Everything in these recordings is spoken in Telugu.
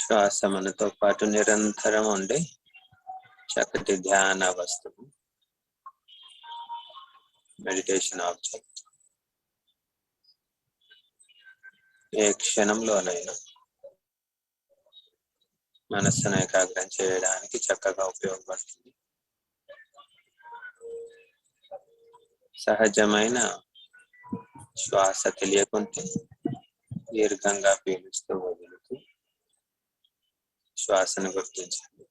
శ్వాస మనతో పాటు నిరంతరం ఉండి చక్కటి ధ్యాన వస్తువు, మెడిటేషన్ ఆబ్జెక్ట్. ఏ క్షణంలోనైనా మనస్సును ఏకాగ్రం చేయడానికి చక్కగా ఉపయోగపడుతుంది. సహజమైన శ్వాస తెలియకుంటే దీర్ఘంగా పీలుస్తూ వదులుతూ శ్వాసను గుర్తించండి.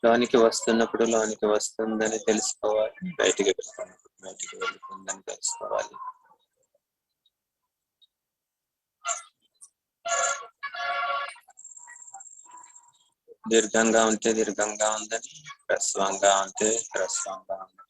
లోనికి వస్తున్నప్పుడు లోనికి వస్తుందని తెలుసుకోవాలి, బయటికి వెళ్తున్నప్పుడు బయటికి వెళ్తుందని తెలుసుకోవాలి. దీర్ఘంగా ఉంటే దీర్ఘంగా ఉందని, హ్రస్వంగా ఉంటే హ్రస్వంగా ఉందని.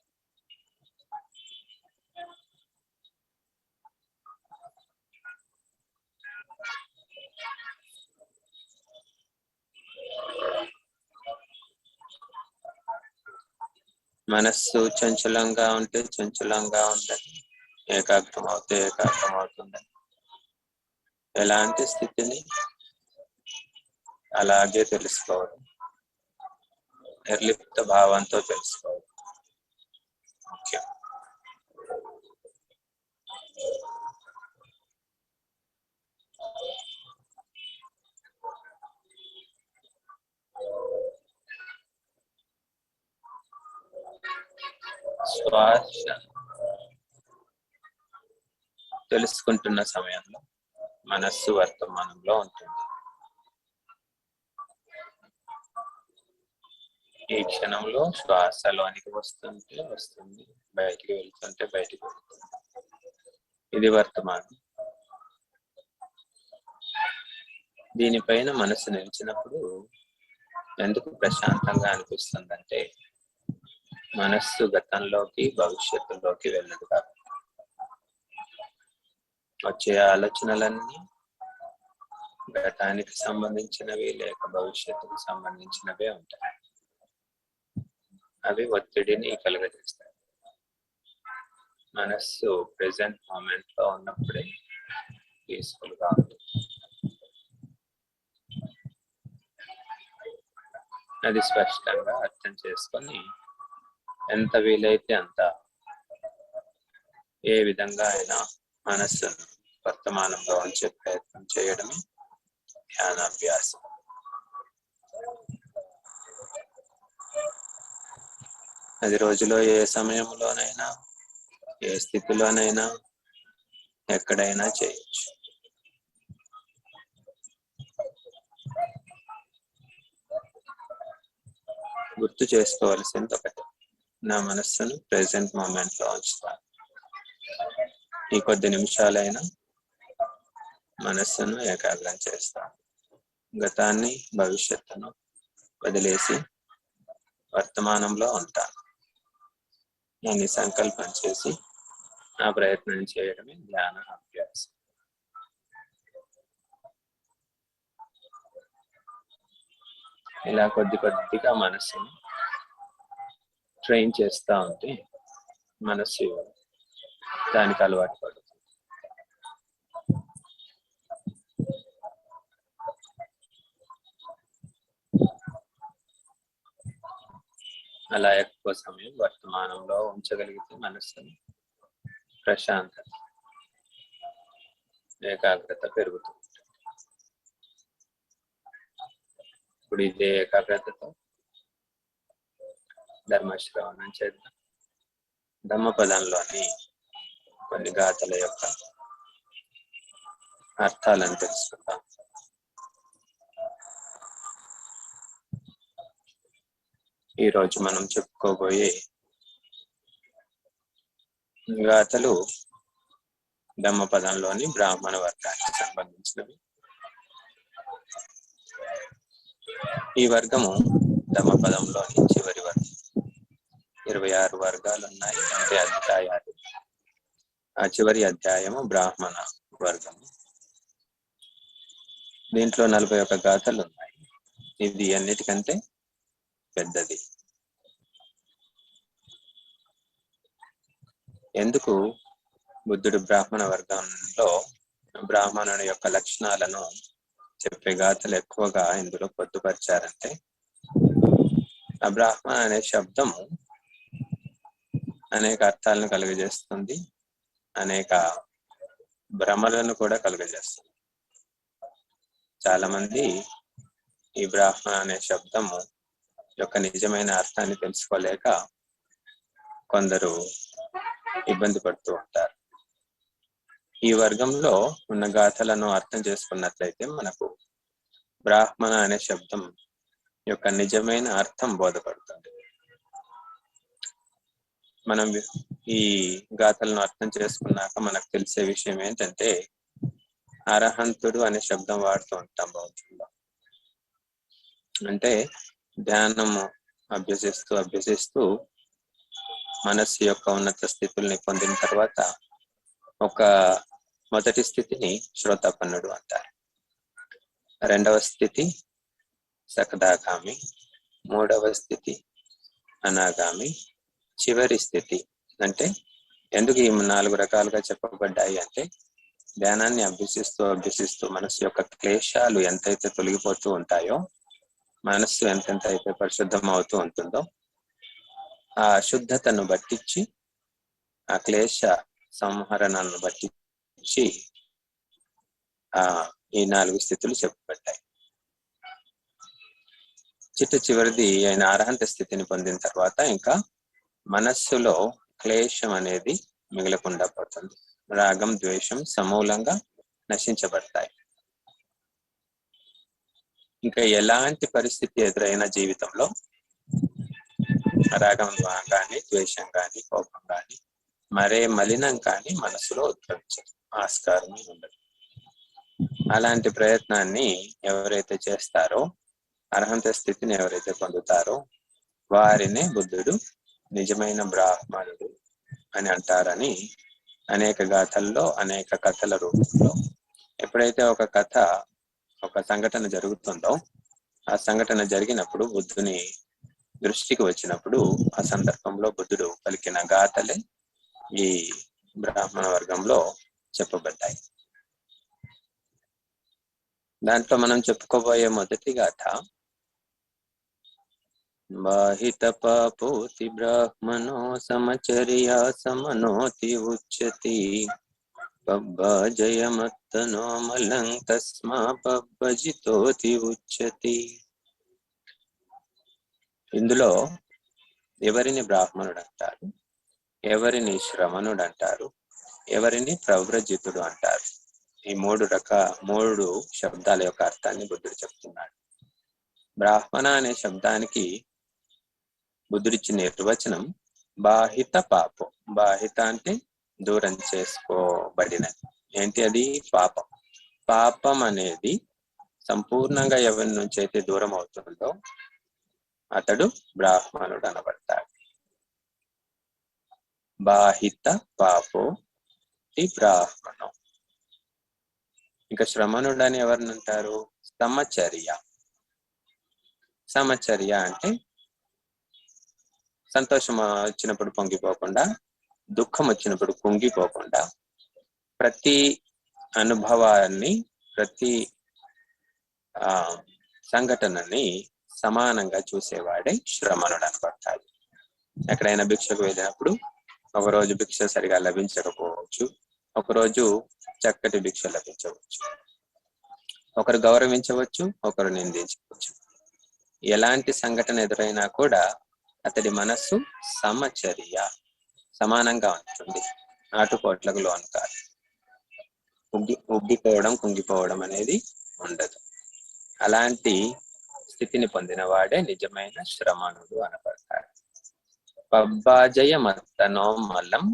మనస్సు చంచలంగా ఉంటే చంచలంగా ఉందని, ఏకాగ్రం అవుతే ఏకాగ్రం అవుతుందని. ఎలాంటి స్థితిని అలాగే తెలుసుకోవడం, నిర్లిప్త భావంతో తెలుసుకోవడం ముఖ్యం. శ్వాస తెలుసుకుంటున్న సమయంలో మనస్సు వర్తమానంలో ఉంటుంది. ఈ క్షణంలో శ్వాసలోనికి వస్తుంటే వస్తుంది, బయటికి వెళ్తుంటే బయటికి వెళ్తుంది. ఇది వర్తమానం. దీనిపైన మనసు నిలిచినప్పుడు ఎందుకు ప్రశాంతంగా అనిపిస్తుందంటే, మనస్సు గతంలోకి భవిష్యత్తులోకి వెళ్ళదు కాబట్టి. వచ్చే ఆలోచనలన్నీ గతానికి సంబంధించినవి లేక భవిష్యత్తుకు సంబంధించినవే ఉంటాయి. అవి ఒత్తిడిని కలుగజేస్తాయి. మనస్సు ప్రెజెంట్ మూమెంట్ లో ఉన్నప్పుడే పీస్ఫుల్ గా ఉంటుంది. అది స్పష్టంగా అర్థం చేసుకొని ఎంత వీలైతే అంత ఏ విధంగా అయినా మనస్సును వర్తమానంలో ఉంచే ప్రయత్నం చేయడమే ధ్యానాభ్యాసం. అది రోజులో ఏ సమయంలోనైనా, ఏ స్థితిలోనైనా, ఎక్కడైనా చేయొచ్చు. గుర్తు చేసుకోవాల్సింది ఒకటి, నా మనస్సును ప్రెజెంట్ మూమెంట్ లో ఉంచుతాను. ఈ కొద్ది నిమిషాలైనా మనస్సును ఏకాగ్రం చేస్తాను. గతాన్ని భవిష్యత్తును వదిలేసి వర్తమానంలో ఉంటాను అని సంకల్పం చేసి ఆ ప్రయత్నం చేయడమే ధ్యాన అభ్యాసం. ఇలా కొద్ది కొద్దిగా మనస్సును ట్రైన్ చేస్తూ ఉంటే మనస్సు దానికి అలవాటు పడుతుంది. అలా ఎక్కువ సమయం వర్తమానంలో ఉంచగలిగితే మనస్సుని ప్రశాంతత, ఏకాగ్రత పెరుగుతుంది. ఇప్పుడు ఇదే ఏకాగ్రతతో ధర్మశ్రవణం చేద్దాం. ధమ్మపదంలోని కొన్ని గాథల యొక్క అర్థాలను తెలుసుకుందాం. ఈరోజు మనం చెప్పుకోబోయే గాథలు ధమ్మపదంలోని బ్రాహ్మణ వర్గానికి సంబంధించినవి. ఈ వర్గము ధమ్మపదంలోని చివరి వర్గం. 26 వర్గాలు ఉన్నాయి, అంటే అధ్యాయాలు. ఆ చివరి అధ్యాయము బ్రాహ్మణ వర్గము. దీంట్లో 41 గాథలు ఉన్నాయి. ఇది అన్నిటికంటే పెద్దది. ఎందుకు బుద్ధుడు బ్రాహ్మణ వర్గంలో బ్రాహ్మణుని యొక్క లక్షణాలను చెప్పే గాథలు ఎక్కువగా ఇందులో పొందుపరిచారంటే, ఆ బ్రాహ్మణ అనే శబ్దము అనేక అర్థాలను కలుగజేస్తుంది, అనేక భ్రమలను కూడా కలుగజేస్తుంది. చాలా మంది ఈ బ్రాహ్మణ అనే శబ్దము యొక్క నిజమైన అర్థాన్ని తెలుసుకోలేక కొందరు ఇబ్బంది పడుతూ ఉంటారు. ఈ వర్గంలో ఉన్న గాథలను అర్థం చేసుకున్నట్లయితే మనకు బ్రాహ్మణ అనే శబ్దం యొక్క నిజమైన అర్థం బోధపడుతుంది. మనం ఈ గాథలను అర్థం చేసుకున్నాక మనకు తెలిసే విషయం ఏంటంటే, అరహంతుడు అనే శబ్దం వాడుతూ ఉంటాం భౌతికంలో. అంటే ధ్యానము అభ్యసిస్తూ మనస్సు యొక్క ఉన్నత స్థితుల్ని పొందిన తర్వాత ఒక మొదటి స్థితిని శ్రోతాపన్నుడు అంటారు, రెండవ స్థితి సకదాగామి, మూడవ స్థితి అనాగామి, చివరి స్థితి. అంటే ఎందుకు ఈ 4 రకాలుగా చెప్పబడ్డాయి అంటే, ధ్యానాన్ని అభ్యసిస్తూ మనస్సు యొక్క క్లేశాలు ఎంతైతే తొలగిపోతూ ఉంటాయో, మనస్సు ఎంతెంత అయితే పరిశుద్ధం అవుతూ ఉంటుందో, ఆ శుద్ధతను బట్టించి, ఆ క్లేశ సంహరణను బట్టించి ఈ 4 స్థితులు చెప్పబడ్డాయి. చివరిది అయిన అర్హంత స్థితిని పొందిన తర్వాత ఇంకా మనస్సులో క్లేశం అనేది మిగలకుండా పోతుంది. రాగం, ద్వేషం సమూలంగా నశించబడతాయి. ఇంకా ఎలాంటి పరిస్థితి ఎదురైన జీవితంలో రాగం కానీ, ద్వేషం కానీ, కోపం కానీ, మరే మలినం కానీ మనసులో ఉద్భవించదు, ఆస్కారమే ఉండదు. అలాంటి ప్రయత్నాన్ని ఎవరైతే చేస్తారో, అర్హంత స్థితిని ఎవరైతే పొందుతారో, వారినే బుద్ధుడు నిజమైన బ్రాహ్మణుడు అని అంటారని అనేక గాథల్లో, అనేక కథల రూపంలో, ఎప్పుడైతే ఒక సంఘటన జరుగుతుందో, ఆ సంఘటన జరిగినప్పుడు బుద్ధుని దృష్టికి వచ్చినప్పుడు, ఆ సందర్భంలో బుద్ధుడు పలికిన గాథలే ఈ బ్రాహ్మణ వర్గంలో చెప్పబడ్డాయి. దాంట్లో మనం చెప్పుకోబోయే మొదటి గాథ, బాహిత పాపోతి బ్రాహ్మణో సమచర్యా సమనోతి ఉచ్యతి పబ్బజయమత్తనో మలం తస్మా పబ్బజితోతి ఉచ్యతి. ఇందులో ఎవరిని బ్రాహ్మణుడు అంటారు, ఎవరిని శ్రమణుడు అంటారు, ఎవరిని ప్రవ్రజితుడు అంటారు. ఈ 3 శబ్దాల యొక్క అర్థాన్ని బుద్ధుడు చెప్తున్నాడు. బ్రాహ్మణ అనే శబ్దానికి బుద్ధుడిచ్చిన నిర్వచనం బాహిత పాపం. బాహిత అంటే దూరం చేసుకోబడిన. ఏంటి అది? పాపం. పాపం అనేది సంపూర్ణంగా ఎవరి నుంచి అయితే దూరం అవుతుందో అతడు బ్రాహ్మణుడు అనబడతాడు. బాహిత పాపో బ్రాహ్మణం. ఇంకా శ్రమణుడు అని ఎవరిని అంటారు? సమచర్య. సమచర్య అంటే సంతోషం వచ్చినప్పుడు పొంగిపోకుండా, దుఃఖం వచ్చినప్పుడు కుంగిపోకుండా, ప్రతి అనుభవాన్ని, ప్రతి సంఘటనని సమానంగా చూసేవాడే శ్రమణుడు అనబడతాడు. ఎక్కడైనా భిక్షకు వెళ్ళినప్పుడు ఒకరోజు భిక్ష సరిగా లభించకపోవచ్చు, ఒకరోజు చక్కటి భిక్ష లభించవచ్చు, ఒకరు గౌరవించవచ్చు, ఒకరు నిందించవచ్చు. ఎలాంటి సంఘటన ఎదురైనా కూడా అతడి మనస్సు సమచర్య, సమానంగా ఉంటుంది, ఆటుపోట్లకు లోను కాదు. ఉబ్బిపోవడం, కుంగిపోవడం అనేది ఉండదు. అలాంటి స్థితిని పొందిన వాడే నిజమైన శ్రమణుడు అనబడతాడు. పబ్బజయమత్తనో మలం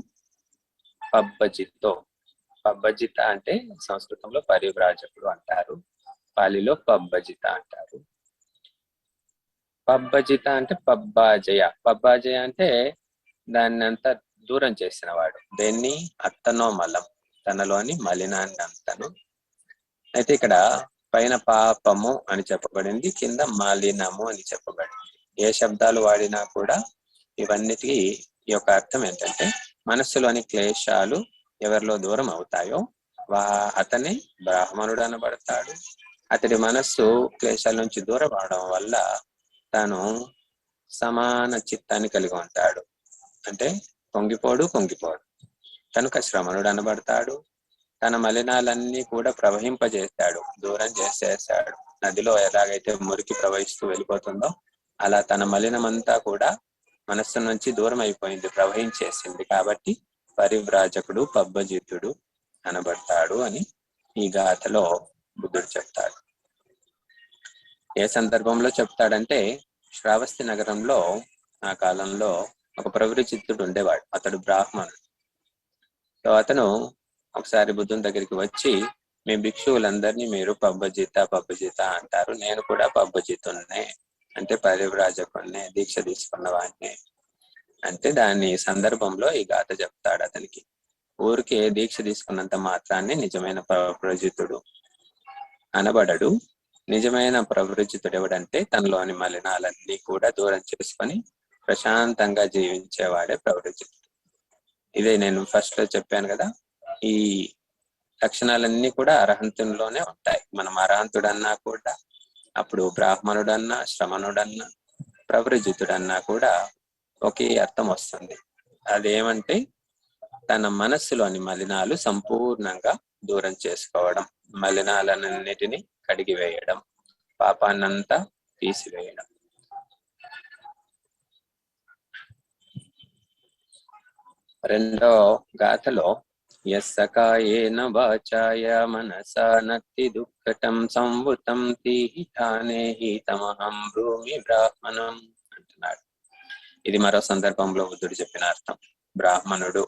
పబ్బజితో. పబ్బజిత అంటే సంస్కృతంలో పరివ్రాజకుడు అంటారు, పాలిలో పబ్బజిత అంటారు. పబ్బజిత అంటే పబ్బాజయ. పబ్బాజయ అంటే దాన్ని అంతా దూరం చేసిన వాడు. దేన్ని? అత్తనో మలం, తనలోని మలినాన్ని అంతను. అయితే ఇక్కడ పైన పాపము అని చెప్పబడింది, కింద మాలినము అని చెప్పబడింది. ఏ శబ్దాలు వాడినా కూడా ఇవన్నిటికీ ఈ యొక్క అర్థం ఏంటంటే, మనస్సులోని క్లేశాలు ఎవరిలో దూరం అవుతాయో అతనే బ్రాహ్మణుడు అనబడతాడు. అతడి మనస్సు క్లేశాల నుంచి దూరం అవడం వల్ల తాను సమాన చిత్తాన్ని కలిగి ఉంటాడు. అంటే పొంగిపోడు కనుక శ్రమణుడు అనబడతాడు. తన మలినాలన్నీ కూడా ప్రవహింపజేస్తాడు, దూరం చేసేస్తాడు. నదిలో ఎలాగైతే మురికి ప్రవహిస్తూ వెళ్ళిపోతుందో అలా తన మలినమంతా కూడా మనస్సు నుంచి దూరం అయిపోయింది, ప్రవహించేసింది. కాబట్టి పరివ్రాజకుడు పబ్బజితుడు అనబడతాడు అని ఈ గాథలో బుద్ధుడు చెప్తాడు. ఏ సందర్భంలో చెప్తాడంటే, శ్రావస్తి నగరంలో ఆ కాలంలో ఒక ప్రవృచిత్తుడు ఉండేవాడు. అతడు బ్రాహ్మణుడు. సో అతను ఒకసారి బుద్ధుని దగ్గరికి వచ్చి, మీ భిక్షువులందరినీ మీరు పబ్బజిత అంటారు, నేను కూడా పబ్బజితున్నే, అంటే పరివ్రాజకున్నే, దీక్ష తీసుకున్న వాడిని అంటే దాని సందర్భంలో ఈ గాథ చెప్తాడు అతనికి. ఊరికే దీక్ష తీసుకున్నంత మాత్రాన్ని నిజమైన ప్రవృజితుడు అనబడడు. నిజమైన ప్రవృజితుడు ఎవడంటే తనలోని మలినాలన్నీ కూడా దూరం చేసుకొని ప్రశాంతంగా జీవించేవాడే ప్రవృజితుడు. ఇదే నేను ఫస్ట్ లో చెప్పాను కదా, ఈ లక్షణాలన్నీ కూడా అర్హంతుల్లోనే ఉంటాయి. మనం అర్హంతుడన్నా కూడా, అప్పుడు బ్రాహ్మణుడన్నా, శ్రమణుడన్నా, ప్రవృజితుడన్నా కూడా ఒకే అర్థం వస్తుంది. అదేమంటే తన మనస్సులోని మలినాలు సంపూర్ణంగా దూరం చేసుకోవడం, మలినాలన్నిటినీ కడిగివేయడం, పాపాన్నంతా తీసివేయడం. రెండో గాథలో యస్సకాయేన వాచాయ మనసా నత్తి దుఃఖటం సంవుతం తీహితానేహి తమహం భూమి బ్రాహ్మణం అంటున్నాడు. ఇది మరో సందర్భంలో బుద్ధుడు చెప్పిన అర్థం. బ్రాహ్మణుడు,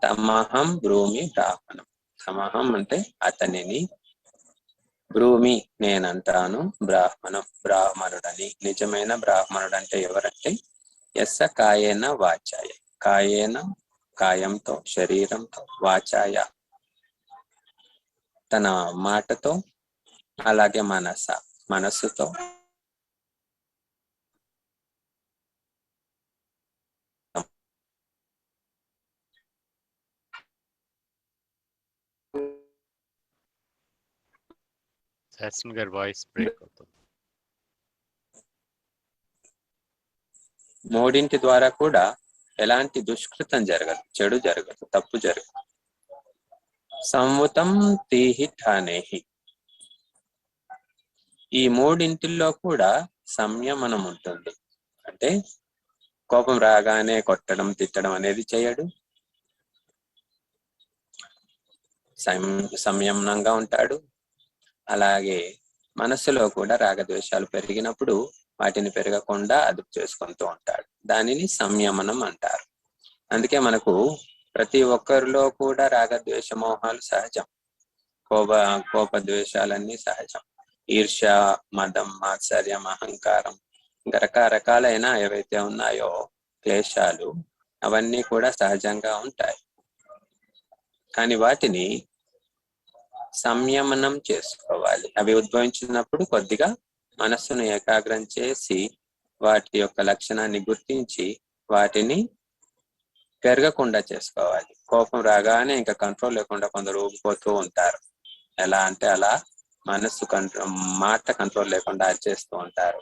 తమహం భూమి బ్రాహ్మణం. తమహం అంటే అతనిని, భూమి నేనంటాను, బ్రాహ్మణుడని. నిజమైన బ్రాహ్మణుడు అంటే ఎవరంటే యస్స కాయేన వాచాయ, కాయేన కాయంతో, శరీరంతో, వాచాయ తన మాటతో, అలాగే మనస్సుతో, వాయిస్ బ్రేక్ అవుతుంది. మూడింటి ద్వారా కూడా ఎలాంటి దుష్కృతం జరగదు, చెడు జరగదు, తప్పు జరగదు. సంవుతం తీహిఠానేహి, ఈ మూడింటిల్లో కూడా సంయమనం ఉంటుంది. అంటే కోపం రాగానే కొట్టడం, తిట్టడం అనేది చేయడు. సంయమనంగా ఉంటాడు. అలాగే మనస్సులో కూడా రాగద్వేషాలు పెరిగినప్పుడు వాటిని పెరగకుండా అదుపు చేసుకుంటూ ఉంటాడు. దానిని సంయమనం అంటారు. అందుకే మనకు ప్రతి ఒక్కరిలో కూడా రాగద్వేష మోహాలు సహజం, కోపద్వేషాలన్నీ సహజం. ఈర్ష్య, మదం, మాత్సర్యం, అహంకారం, ఇంకా రకరకాలైన ఏవైతే ఉన్నాయో క్లేశాలు, అవన్నీ కూడా సహజంగా ఉంటాయి. కానీ వాటిని సంయమనం చేసుకోవాలి. అవి ఉద్భవించినప్పుడు కొద్దిగా మనస్సును ఏకాగ్రం చేసి వాటి యొక్క లక్షణాన్ని గుర్తించి వాటిని పెరగకుండా చేసుకోవాలి. కోపం రాగానే ఇంకా కంట్రోల్ లేకుండా కొందరు ఊగిపోతూ ఉంటారు. ఎలా అంటే అలా మాట కంట్రోల్ లేకుండా అరిచేస్తూ ఉంటారు.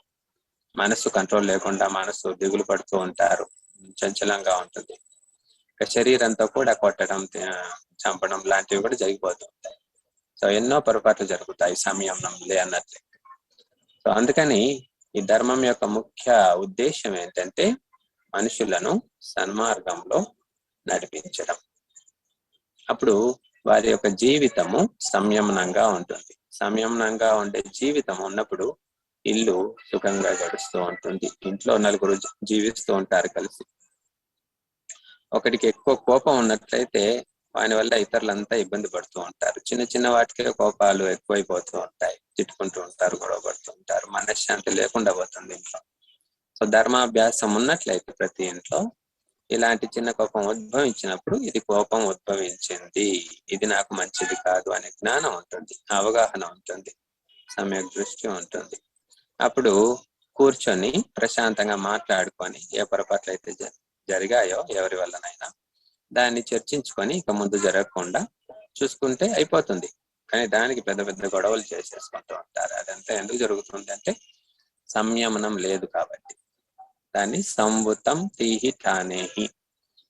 మనస్సు కంట్రోల్ లేకుండా మనస్సు దిగులు పడుతూ ఉంటారు, చంచలంగా ఉంటుంది. శరీరంతో కూడా కొట్టడం, చంపడం లాంటివి కూడా జరిగిపోతూ ఉంటాయి. సో ఎన్నో పొరపాట్లు జరుగుతాయి సంయమనం అన్నట్లే. సో అందుకని ఈ ధర్మం యొక్క ముఖ్య ఉద్దేశం ఏంటంటే మనుషులను సన్మార్గంలో నడిపించడం. అప్పుడు వారి యొక్క జీవితము సంయమనంగా ఉంటుంది. సంయమనంగా ఉండే జీవితం ఉన్నప్పుడు ఇల్లు సుఖంగా గడుస్తూ ఉంటుంది. ఇంట్లో నలుగురు జీవిస్తూ ఉంటారు కలిసి. ఒకటికి ఎక్కువ కోపం ఉన్నట్లయితే వాని వల్ల ఇతరులంతా ఇబ్బంది పడుతూ ఉంటారు. చిన్న చిన్న వాటికే కోపాలు ఎక్కువైపోతూ ఉంటాయి, తిట్టుకుంటూ ఉంటారు, గొడవ పడుతూ ఉంటారు, మనశ్శాంతి లేకుండా పోతుంది ఇంట్లో. సో ధర్మాభ్యాసం ఉన్నట్లయితే ప్రతి ఇంట్లో ఇలాంటి చిన్న కోపం ఉద్భవించినప్పుడు ఇది కోపం ఉద్భవించింది, ఇది నాకు మంచిది కాదు అనే జ్ఞానం ఉంటుంది, అవగాహన ఉంటుంది, సమ్యక్ దృష్టి ఉంటుంది. అప్పుడు కూర్చొని ప్రశాంతంగా మాట్లాడుకొని ఏ పొరపాట్లు అయితే జరిగాయో ఎవరి వల్లనైనా దాన్ని చర్చించుకొని ఇక ముందు జరగకుండా చూసుకుంటే అయిపోతుంది. కానీ దానికి పెద్ద పెద్ద గొడవలు చేసేసుకుంటూ ఉంటారు. అదంతా ఎందుకు జరుగుతుంది అంటే సంయమనం లేదు కాబట్టి. దాన్ని సంవృతం తీహి ఠానేహి.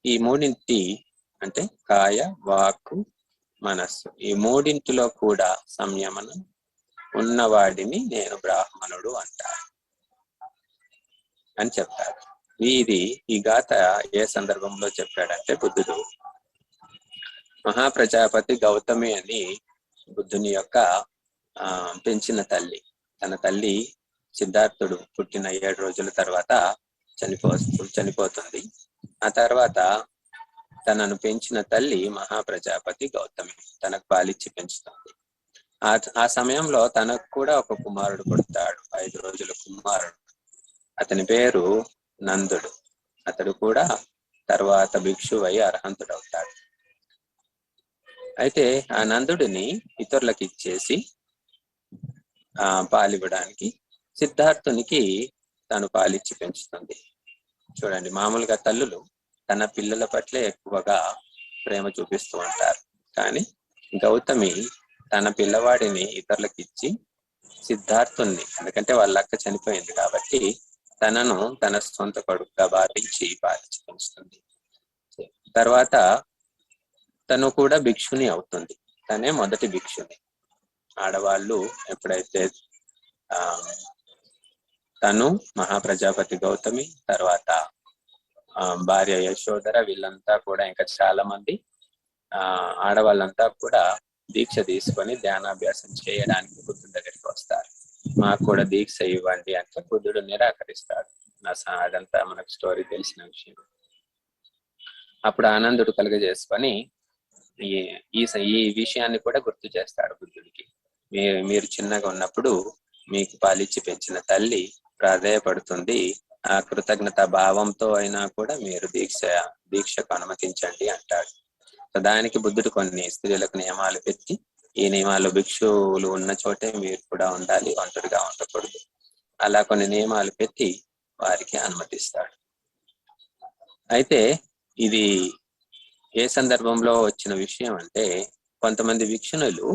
ఈ మూడింటి అంటే కాయ, వాక్కు, మనస్సు, ఈ మూడింటిలో కూడా సంయమనం ఉన్నవాడిని నేను బ్రాహ్మణుడు అంటాను అని చెప్తారు. ఈ గాథ ఏ సందర్భంలో చెప్పాడంటే బుద్ధుడు మహాప్రజాపతి గౌతమి అని బుద్ధుని యొక్క పెంచిన తన తల్లి సిద్ధార్థుడు పుట్టిన 7 రోజుల తర్వాత చనిపోతుంది. ఆ తర్వాత తనను పెంచిన తల్లి మహాప్రజాపతి గౌతమి తనకు పాలిచ్చి పెంచుతుంది. ఆ సమయంలో తనకు కూడా ఒక కుమారుడు పుడతాడు, 5 రోజుల కుమారుడు. అతని పేరు నందుడు. అతడు కూడా తర్వాత భిక్షువై అర్హంతుడవుతాడు. అయితే ఆ నందుడిని ఇతరులకు ఇచ్చేసి పాలివ్వడానికి సిద్ధార్థునికి తను పాలిచ్చి పెంచుతుంది. చూడండి, మామూలుగా తల్లులు తన పిల్లల పట్లే ఎక్కువగా ప్రేమ చూపిస్తూ ఉంటారు. కానీ గౌతమి తన పిల్లవాడిని ఇతరులకు ఇచ్చి సిద్ధార్థుని, ఎందుకంటే వాళ్ళ అక్క చనిపోయింది కాబట్టి తనను తన సొంత కొడుకుగా భావించి పాలిచ్చి పెంచుతుంది. తర్వాత తను కూడా భిక్షుని అవుతుంది. తనే మొదటి భిక్షుని. ఆడవాళ్ళు ఎప్పుడైతే తను మహాప్రజాపతి గౌతమి తర్వాత భార్య యశోధర వీళ్ళంతా కూడా ఇంకా చాలా మంది ఆడవాళ్ళంతా కూడా దీక్ష తీసుకొని ధ్యానాభ్యాసం చేయడానికి బుద్ధుడి దగ్గరికి వస్తారు. మాకు కూడా దీక్ష ఇవ్వండి అంటే బుద్ధుడు నిరాకరిస్తాడు. అదంతా మనకు స్టోరీ తెలిసిన విషయం. అప్పుడు ఆనందుడు కలుగజేసుకొని ఈ విషయాన్ని కూడా గుర్తు చేస్తాడు బుద్ధుడికి. మీరు చిన్నగా ఉన్నప్పుడు మీకు పాలిచ్చి పెంచిన తల్లి ప్రాధేయపడుతుంది, ఆ కృతజ్ఞత భావంతో అయినా కూడా మీరు దీక్షకు అనుమతించండి అంటాడు. దానికి బుద్ధుడు కొన్ని స్త్రీలకు నియమాలు పెట్టి, ఈ నియమాలు భిక్షువులు ఉన్న చోటే మీరు కూడా ఉండాలి, ఒంటరిగా ఉండకూడదు, అలా కొన్ని నియమాలు పెట్టి వారికి అనుమతిస్తాడు. అయితే ఇది ఏ సందర్భంలో వచ్చిన విషయం అంటే, కొంతమంది భిక్షునులు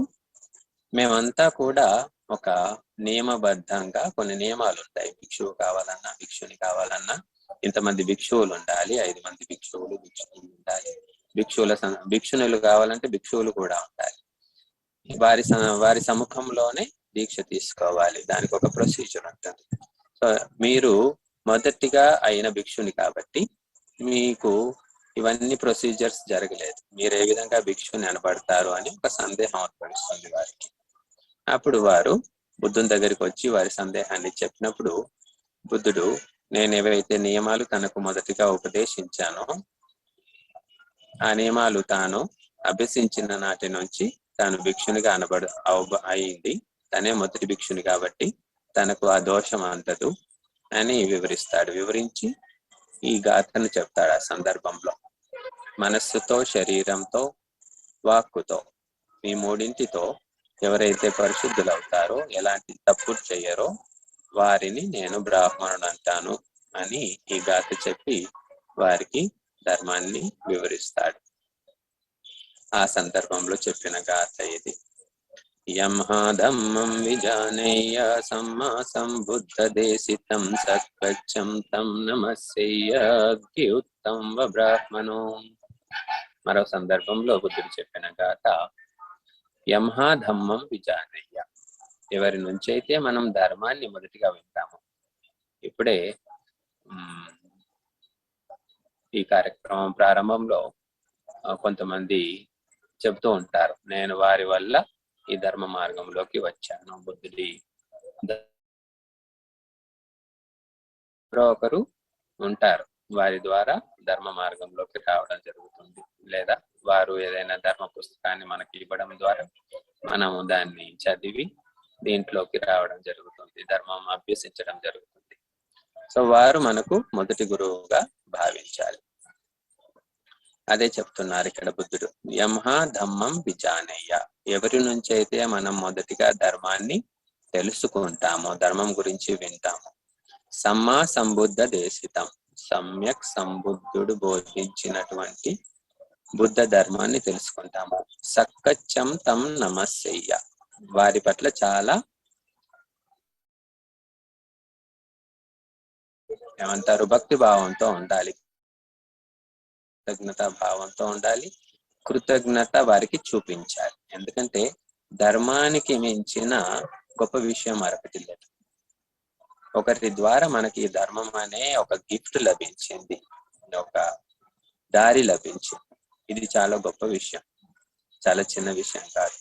మేమంతా కూడా ఒక నియమబద్ధంగా కొన్ని నియమాలు ఉంటాయి. భిక్షువు కావాలన్నా భిక్షుని కావాలన్నా ఇంతమంది భిక్షువులు ఉండాలి, 5 మంది భిక్షువులు ఉండాలి, భిక్షునులు కావాలంటే భిక్షువులు కూడా ఉండాలి, వారి సముఖంలోనే దీక్ష తీసుకోవాలి, దానికి ఒక ప్రొసీజర్ ఉంటుంది. సో మీరు మొదటిగా అయిన భిక్షుని కాబట్టి మీకు ఇవన్నీ ప్రొసీజర్స్ జరగలేదు, మీరు ఏ విధంగా భిక్షుని అనబడతారు అని ఒక సందేహం ఏర్పడుతుంది వారికి. అప్పుడు వారు బుద్ధుని దగ్గరికి వచ్చి వారి సందేహాన్ని చెప్పినప్పుడు బుద్ధుడు నేను ఏవైతే నియమాలు తనకు మొదటిగా ఉపదేశించానో ఆ నియమాలు తాను అభ్యసించిన నాటి నుంచి తాను భిక్షునిగా అయింది, తనే మొదటి భిక్షుని కాబట్టి తనకు ఆ దోషం అంతదు అని వివరిస్తాడు. వివరించి ఈ గాథను చెప్తాడు. ఆ సందర్భంలో మనస్సుతో, శరీరంతో, వాక్కుతో, ఈ మూడింటితో ఎవరైతే పరిశుద్ధులవుతారో, ఎలాంటి తప్పులు చెయ్యరో వారిని నేను బ్రాహ్మణుడు అంటాను అని ఈ గాథ చెప్పి వారికి ధర్మాన్ని వివరిస్తాడు. ఆ సందర్భంలో చెప్పిన గాథ ఇది. యమ్హాధమ్మం విజానేయ సమ్మా సంబుద్ధ దేశితం సత్వచ్చం తం నమస్సేయ్యుత్తం బ్రాహ్మణో. మరో సందర్భంలో బుద్ధుడు చెప్పిన గాథ యమ్హాధమ్మం విజానేయ. ఎవరి నుంచి అయితే మనం ధర్మాన్ని మొదటిగా వింటాము. ఇప్పుడే ఈ కార్యక్రమం ప్రారంభంలో కొంతమంది చెబుతూ ఉంటారు, నేను వారి వల్ల ఈ ధర్మ మార్గంలోకి వచ్చాను. బుద్ధుడి ఒకరు ఉంటారు, వారి ద్వారా ధర్మ మార్గంలోకి రావడం జరుగుతుంది. లేదా వారు ఏదైనా ధర్మ పుస్తకాన్ని మనకి ఇవ్వడం ద్వారా మనము దాన్ని చదివి దీంట్లోకి రావడం జరుగుతుంది, ధర్మం అభ్యసించడం జరుగుతుంది. సో వారు మనకు మొదటి గురువుగా భావించాలి. అదే చెప్తున్నారు ఇక్కడ బుద్ధుడు. యమహ ధమ్మం విజానయ్య. ఎవరి నుంచి అయితే మనం మొదటిగా ధర్మాన్ని తెలుసుకుంటామో, ధర్మం గురించి వింటాము. సమ్మా సంబుద్ధ దేశితం. సమ్యక్ సంబుద్ధుడు బోధించినటువంటి బుద్ధ ధర్మాన్ని తెలుసుకుంటాము. సక్కచ్చం తం నమస్సయ్య. వారి పట్ల చాలా ఏమంటారు, భక్తి భావంతో ఉండాలి, కృతజ్ఞత భావంతో ఉండాలి. కృతజ్ఞత వారికి చూపించాలి. ఎందుకంటే ధర్మానికి మించిన గొప్ప విషయం మరొకటి లేదు. ఒకరి ద్వారా మనకి ధర్మం అనే ఒక గిఫ్ట్ లభించింది, ఒక దారి లభించింది. ఇది చాలా గొప్ప విషయం, చాలా చిన్న విషయం కాదు.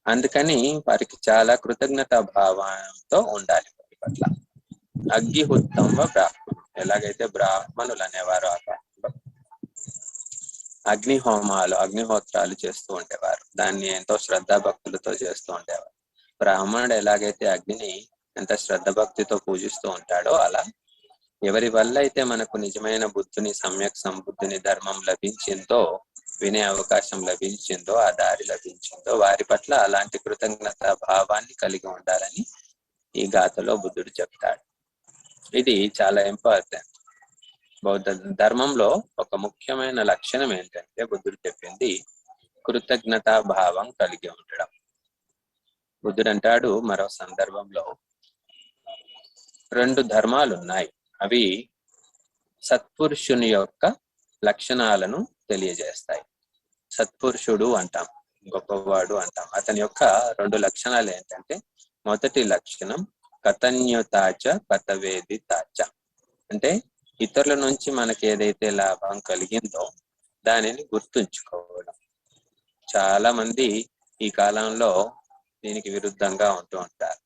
అందుకని వారికి చాలా కృతజ్ఞత భావంతో ఉండాలి వారి పట్ల. అగ్గిహుత్తం బ్రాహ్మణులు. ఎలాగైతే బ్రాహ్మణులు అనేవారు ఆ కాలంలో అగ్నిహోత్రాలు చేస్తూ ఉండేవారు, దాన్ని ఎంతో శ్రద్ధా భక్తులతో చేస్తూ ఉండేవారు. బ్రాహ్మణుడు ఎలాగైతే అగ్నిని ఎంత శ్రద్ధ భక్తితో పూజిస్తూ ఉంటాడో, అలా ఎవరి వల్ల అయితే మనకు నిజమైన బుద్ధుని, సమ్యక్ సంబుద్ధుని ధర్మం లభించిందో, వినే అవకాశం లభించిందో, ఆ దారి లభించిందో, వారి పట్ల అలాంటి కృతజ్ఞత భావాన్ని కలిగి ఉండాలని ఈ గాథలో బుద్ధుడు చెప్తాడు. ఇది చాలా ఇంపార్టెంట్. బౌద్ధ ధర్మంలో ఒక ముఖ్యమైన లక్షణం ఏంటంటే, బుద్ధుడు చెప్పింది కృతజ్ఞతా భావం కలిగి ఉండడం. బుద్ధుడు అంటాడు మరో సందర్భంలో, 2 ధర్మాలు ఉన్నాయి, అవి సత్పురుషుని యొక్క లక్షణాలను తెలియజేస్తాయి. సత్పురుషుడు అంటాం, గొప్పవాడు అంటాం. అతని యొక్క 2 లక్షణాలు ఏంటంటే, మొదటి లక్షణం కథన్యుతాచ కథవేదితాచ. అంటే ఇతరుల నుంచి మనకి ఏదైతే లాభం కలిగిందో దానిని గుర్తుంచుకోవడం. చాలా మంది ఈ కాలంలో దీనికి విరుద్ధంగా ఉంటూ ఉంటారు.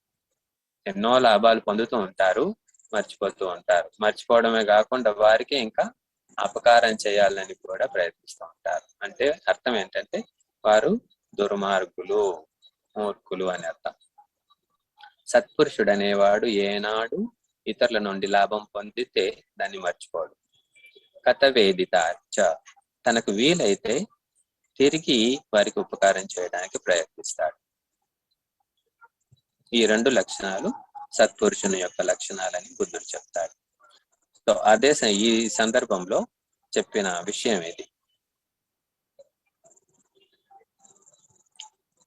ఎన్నో లాభాలు పొందుతూ ఉంటారు, మర్చిపోతూ ఉంటారు. మర్చిపోవడమే కాకుండా వారికి ఇంకా అపకారం చేయాలని కూడా ప్రయత్నిస్తూ ఉంటారు. అంటే అర్థం ఏంటంటే వారు దుర్మార్గులు, మూర్ఖులు అని అర్థం. సత్పురుషుడు అనేవాడు ఏనాడు ఇతరుల నుండి లాభం పొందితే దాన్ని మర్చిపోడు. కథవేదితాచ. తనకు వీలైతే తిరిగి వారికి ఉపకారం చేయడానికి ప్రయత్నిస్తాడు. ఈ 2 లక్షణాలు సత్పురుషుని యొక్క లక్షణాలని బుద్ధుడు చెప్తాడు. సో అదే ఈ సందర్భంలో చెప్పిన విషయం ఇది.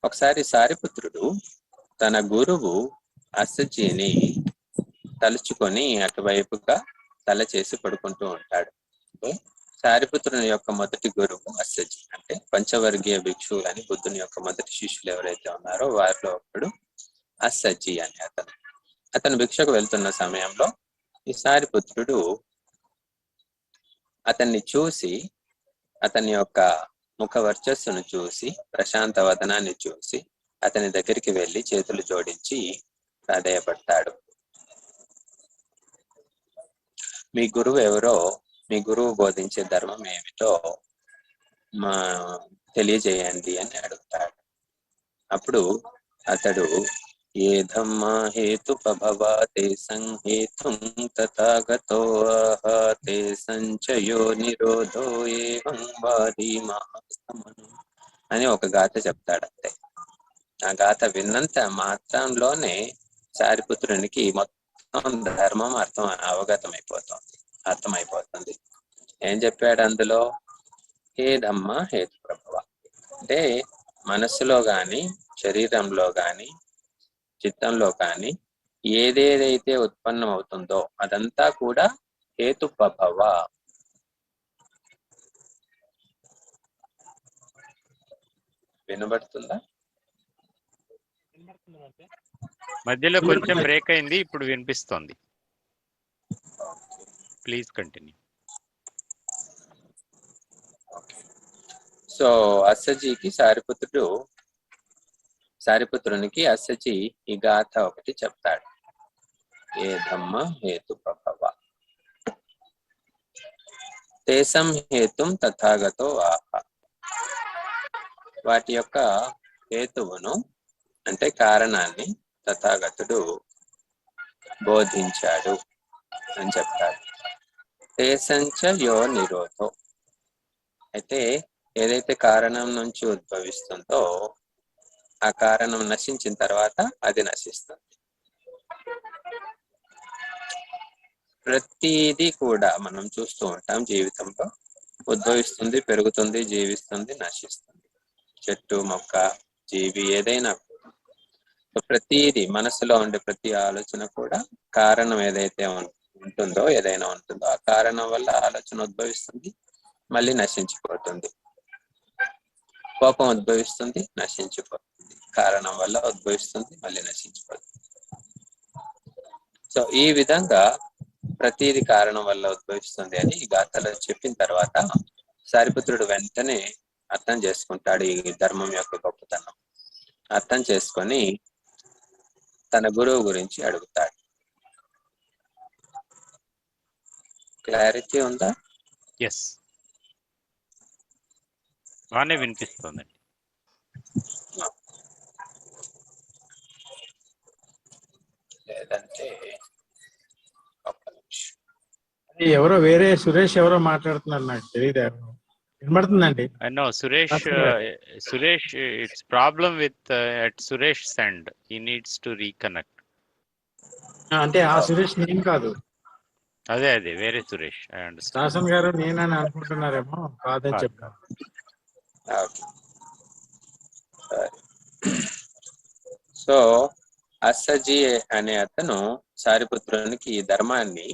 ఒకసారి సారిపుత్రుడు తన గురువు అస్సజీని తలుచుకొని అటువైపుగా తల చేసి పడుకుంటూ ఉంటాడు. అంటే సారిపుత్రుని యొక్క మొదటి గురువు అస్సజీ. అంటే పంచవర్గీయ భిక్షువులు అని బుద్ధుని యొక్క మొదటి శిష్యులు ఎవరైతే ఉన్నారో వారిలో ఒకడు అస్సజీ అని అతను భిక్షకు వెళ్తున్న సమయంలో ఈ సారిపుత్రుడు అతన్ని చూసి, అతని యొక్క ముఖ వర్చస్సును చూసి, ప్రశాంత వదనాన్ని చూసి అతని దగ్గరికి వెళ్ళి చేతులు జోడించి ప్రాధేయపడతాడు. మీ గురువు ఎవరో, మీ గురువు బోధించే ధర్మం ఏమిటో తెలియజేయండి అని అడుగుతాడు. అప్పుడు అతడు ఏ ధమ్మా హేతుపభవా తే సంహేతుం తథాగతో తే సంచయో నిరోధో ఏవం వాది మహాస్తమను అని ఒక గాథ చెప్తాడంతే. ఆ గాథ విన్నంత మాత్రంలోనే సారిపుత్రునికి మొత్తం ధర్మం అర్థమైపోతుంది. ఏం చెప్పాడు అందులో? హే ధమ్మ హేతు ప్రభవ. అంటే మనస్సులో గాని, శరీరంలో గాని, చిత్తంలో కానీ ఏదేదైతే ఉత్పన్నం అవుతుందో అదంతా కూడా హేతు ప్రభవ. వినబడుతుందా? మధ్యలో కొంచెం బ్రేక్ అయింది, ఇప్పుడు వినిపిస్తోంది. Please continue. సో అస్సజీకి సారిపుత్రునికి అస్సజీ ఈ గాథ ఒకటి చెప్తాడు. ఏ ధమ్మ హేతు ప్రభవ. తేసం హేతుం తథాగతో ఆహ. వాటి యొక్క హేతువును అంటే కారణాన్ని తథాగతుడు బోధించాడు అని చెప్తాడు. తేసంచ యో నిరోధో. అయితే ఏదైతే కారణం నుంచి ఉద్భవిస్తుందో ఆ కారణం నశించిన తర్వాత అది నశిస్తుంది. ప్రతిదీ కూడా మనం చూస్తూ ఉంటాం జీవితంలో. ఉద్భవిస్తుంది, పెరుగుతుంది, జీవిస్తుంది, నశిస్తుంది. చెట్టు, మొక్క, జీవి ఏదైనా ప్రతిదీ మనసులో ఉండే ప్రతి ఆలోచన కూడా కారణం ఏదైతే ఉంటుందో ఏదైనా ఉంటుందో ఆ కారణం వల్ల ఆలోచన ఉద్భవిస్తుంది, మళ్ళీ నశించిపోతుంది. కోపం ఉద్భవిస్తుంది, నశించిపోతుంది. కారణం వల్ల ఉద్భవిస్తుంది, మళ్ళీ నశించిపోతుంది. సో ఈ విధంగా ప్రతిది కారణం వల్ల ఉద్భవిస్తుంది అని ఈ గాథలో చెప్పిన తర్వాత సారిపుత్రుడు వెంటనే అర్థం చేసుకుంటాడు ఈ ధర్మం యొక్క గొప్పతనం. అర్థం చేసుకొని తన గురువు గురించి అడుగుతాడు. క్లారిటీ ఉందా? ఎస్, బాగానే వినిపిస్తుందండి. లేదంటే ఎవరో వేరే సురేష్ ఎవరో మాట్లాడుతున్నారు, నాకు తెలియదు. వినబడుతుందండి. No Suresh, it's problem with at Suresh send. He needs to reconnect. అంటే ఆ సురేష్ నేను కాదు, అదే వేరే సురేష్. I understand. శాసన్ గారు నేనని అనుకుంటున్నారేమో, కాదని చెప్పాను. సో అస్సజీ అనే అతను సారిపుత్రునికి ఈ ధర్మాన్ని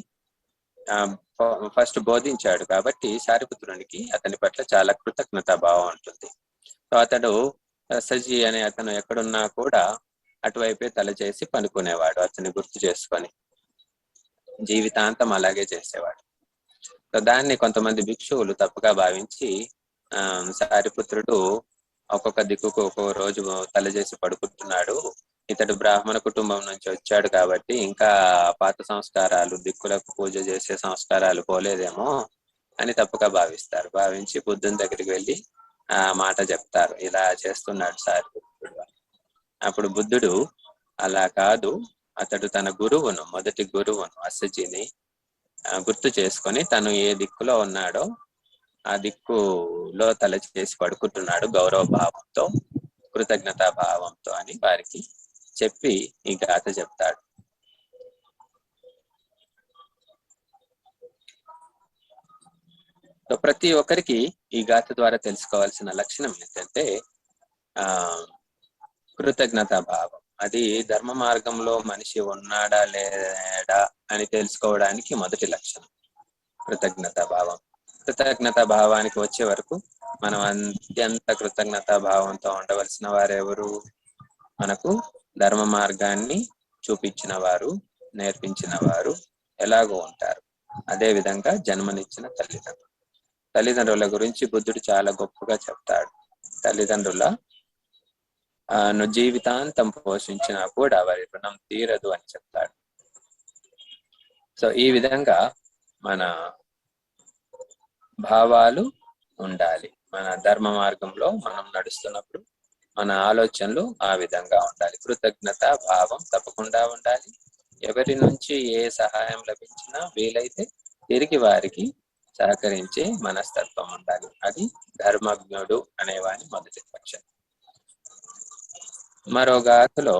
ఫస్ట్ బోధించాడు కాబట్టి సారిపుత్రునికి అతని పట్ల చాలా కృతజ్ఞతా భావం ఉంటుంది. సో అతడు అస్సజీ అనే అతను ఎక్కడున్నా కూడా అటువైపే తల చేసి పనుకునేవాడు, అతన్ని గుర్తు చేసుకొని జీవితాంతం అలాగే చేసేవాడు. సో దాన్ని కొంతమంది భిక్షువులు తప్పుగా భావించి సారిపుత్రుడు ఒక్కొక్క దిక్కుకు ఒక్కొక్క రోజు తల చేసి పడుకుంటున్నాడు, ఇతడు బ్రాహ్మణ కుటుంబం నుంచి వచ్చాడు కాబట్టి ఇంకా పాత సంస్కారాలు, దిక్కులకు పూజ చేసే సంస్కారాలు పోలేదేమో అని తప్పుగా భావిస్తారు. భావించి బుద్ధుని దగ్గరికి వెళ్ళి ఆ మాట చెప్తారు, ఇలా చేస్తున్నాడు సారిపుత్రుడు. అప్పుడు బుద్ధుడు అలా కాదు, అతడు తన గురువును, మొదటి గురువును అస్సజీని గుర్తు చేసుకొని తను ఏ దిక్కులో ఉన్నాడో ఆ దిక్కులో తల చేసి పడుకుంటున్నాడు గౌరవ భావంతో, కృతజ్ఞతా భావంతో అని వారికి చెప్పి ఈ గాథ చెప్తాడు. సో ప్రతి ఒక్కరికి ఈ గాథ ద్వారా తెలుసుకోవాల్సిన లక్షణం ఏంటంటే కృతజ్ఞతా భావం. అది ధర్మ మార్గంలో మనిషి ఉన్నాడా లేడా అని తెలుసుకోవడానికి మొదటి లక్షణం కృతజ్ఞతా భావం. కృతజ్ఞతా భావానికి వచ్చే వరకు మనం అత్యంత కృతజ్ఞతా భావంతో ఉండవలసిన వారెవరు? మనకు ధర్మ మార్గాన్ని చూపించిన వారు, నేర్పించిన వారు ఎలాగో ఉంటారు. అదే విధంగా జన్మనిచ్చిన తల్లిదండ్రుల గురించి బుద్ధుడు చాలా గొప్పగా చెప్తాడు. తల్లిదండ్రుల జీవితాంతం పోషించినా కూడా వారి రుణం తీరదు అని చెప్తాడు. సో ఈ విధంగా మన భావాలు ఉండాలి. మన ధర్మ మార్గంలో మనం నడుస్తున్నప్పుడు మన ఆలోచనలు ఆ విధంగా ఉండాలి. కృతజ్ఞత భావం తప్పకుండా ఉండాలి. ఎవరి నుంచి ఏ సహాయం లభించినా వీలైతే తిరిగి వారికి సహకరించే మనస్తత్వం ఉండాలి. అది ధర్మజ్ఞుడు అనేవాని మొదటి లక్షణం. మరో గాథలో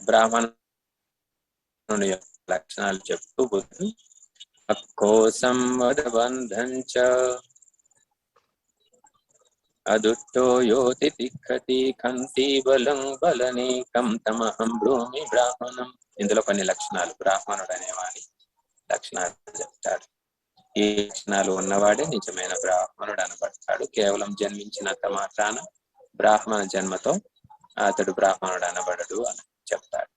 బ్రాహ్మణుని యొక్క లక్షణాలు చెప్తూ బుద్ధుడు అక్కోసం వదబంధంచ అదుట్టో యోతి తిక్కతి కంటి బలం బలనీకం తమహం భూమి బ్రాహ్మణం. ఇందులో కొన్ని లక్షణాలు బ్రాహ్మణుడు అనేవాడి లక్షణాలు చెప్తాడు. ఈ లక్షణాలు ఉన్నవాడే నిజమైన బ్రాహ్మణుడు అనబడతాడు. కేవలం జన్మించినంత మాత్రాన బ్రాహ్మణ జన్మతో అతడు బ్రాహ్మణుడు అనబడడు అని చెప్తాడు.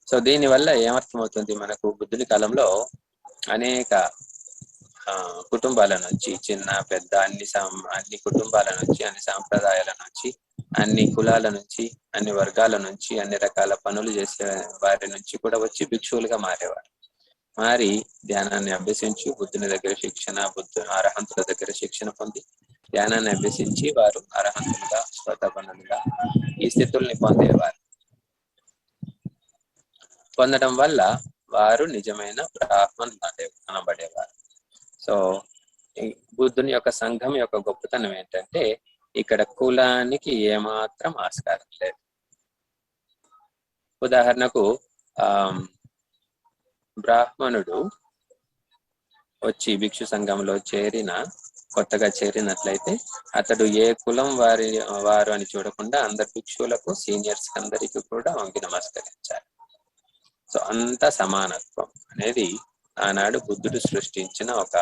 సో దీనివల్ల ఏమర్థమవుతుంది మనకు? బుద్ధుని కాలంలో అనేక కుటుంబాల నుంచి, చిన్న పెద్ద అన్ని కుటుంబాల నుంచి, అన్ని సాంప్రదాయాల నుంచి, అన్ని కులాల నుంచి, అన్ని వర్గాల నుంచి, అన్ని రకాల పనులు చేసే వారి నుంచి కూడా వచ్చి భిక్షువులుగా మారేవారు. మారి ధ్యానాన్ని అభ్యసించి బుద్ధుని దగ్గర శిక్షణ, అరహంతుల దగ్గర శిక్షణ పొంది ధ్యానాన్ని అభ్యసించి వారు అరహంతులుగా, స్వతపనులుగా ఈ స్థితుల్ని పొందేవారు. పొందడం వల్ల వారు నిజమైన బ్రాహ్మణ్ అనబడేవారు. సో బుద్ధుని యొక్క సంఘం యొక్క గొప్పతనం ఏంటంటే ఇక్కడ కులానికి ఏమాత్రం ఆస్కారం లేదు. ఉదాహరణకు బ్రాహ్మణుడు వచ్చి భిక్షు సంఘంలో కొత్తగా చేరినట్లయితే అతడు ఏ కులం వారు అని చూడకుండా అందరు భిక్షువులకు, సీనియర్స్ అందరికీ కూడా వంగి నమస్కరించాలి. సో అంత సమానత్వం అనేది ఆనాడు బుద్ధుడు సృష్టించిన ఒక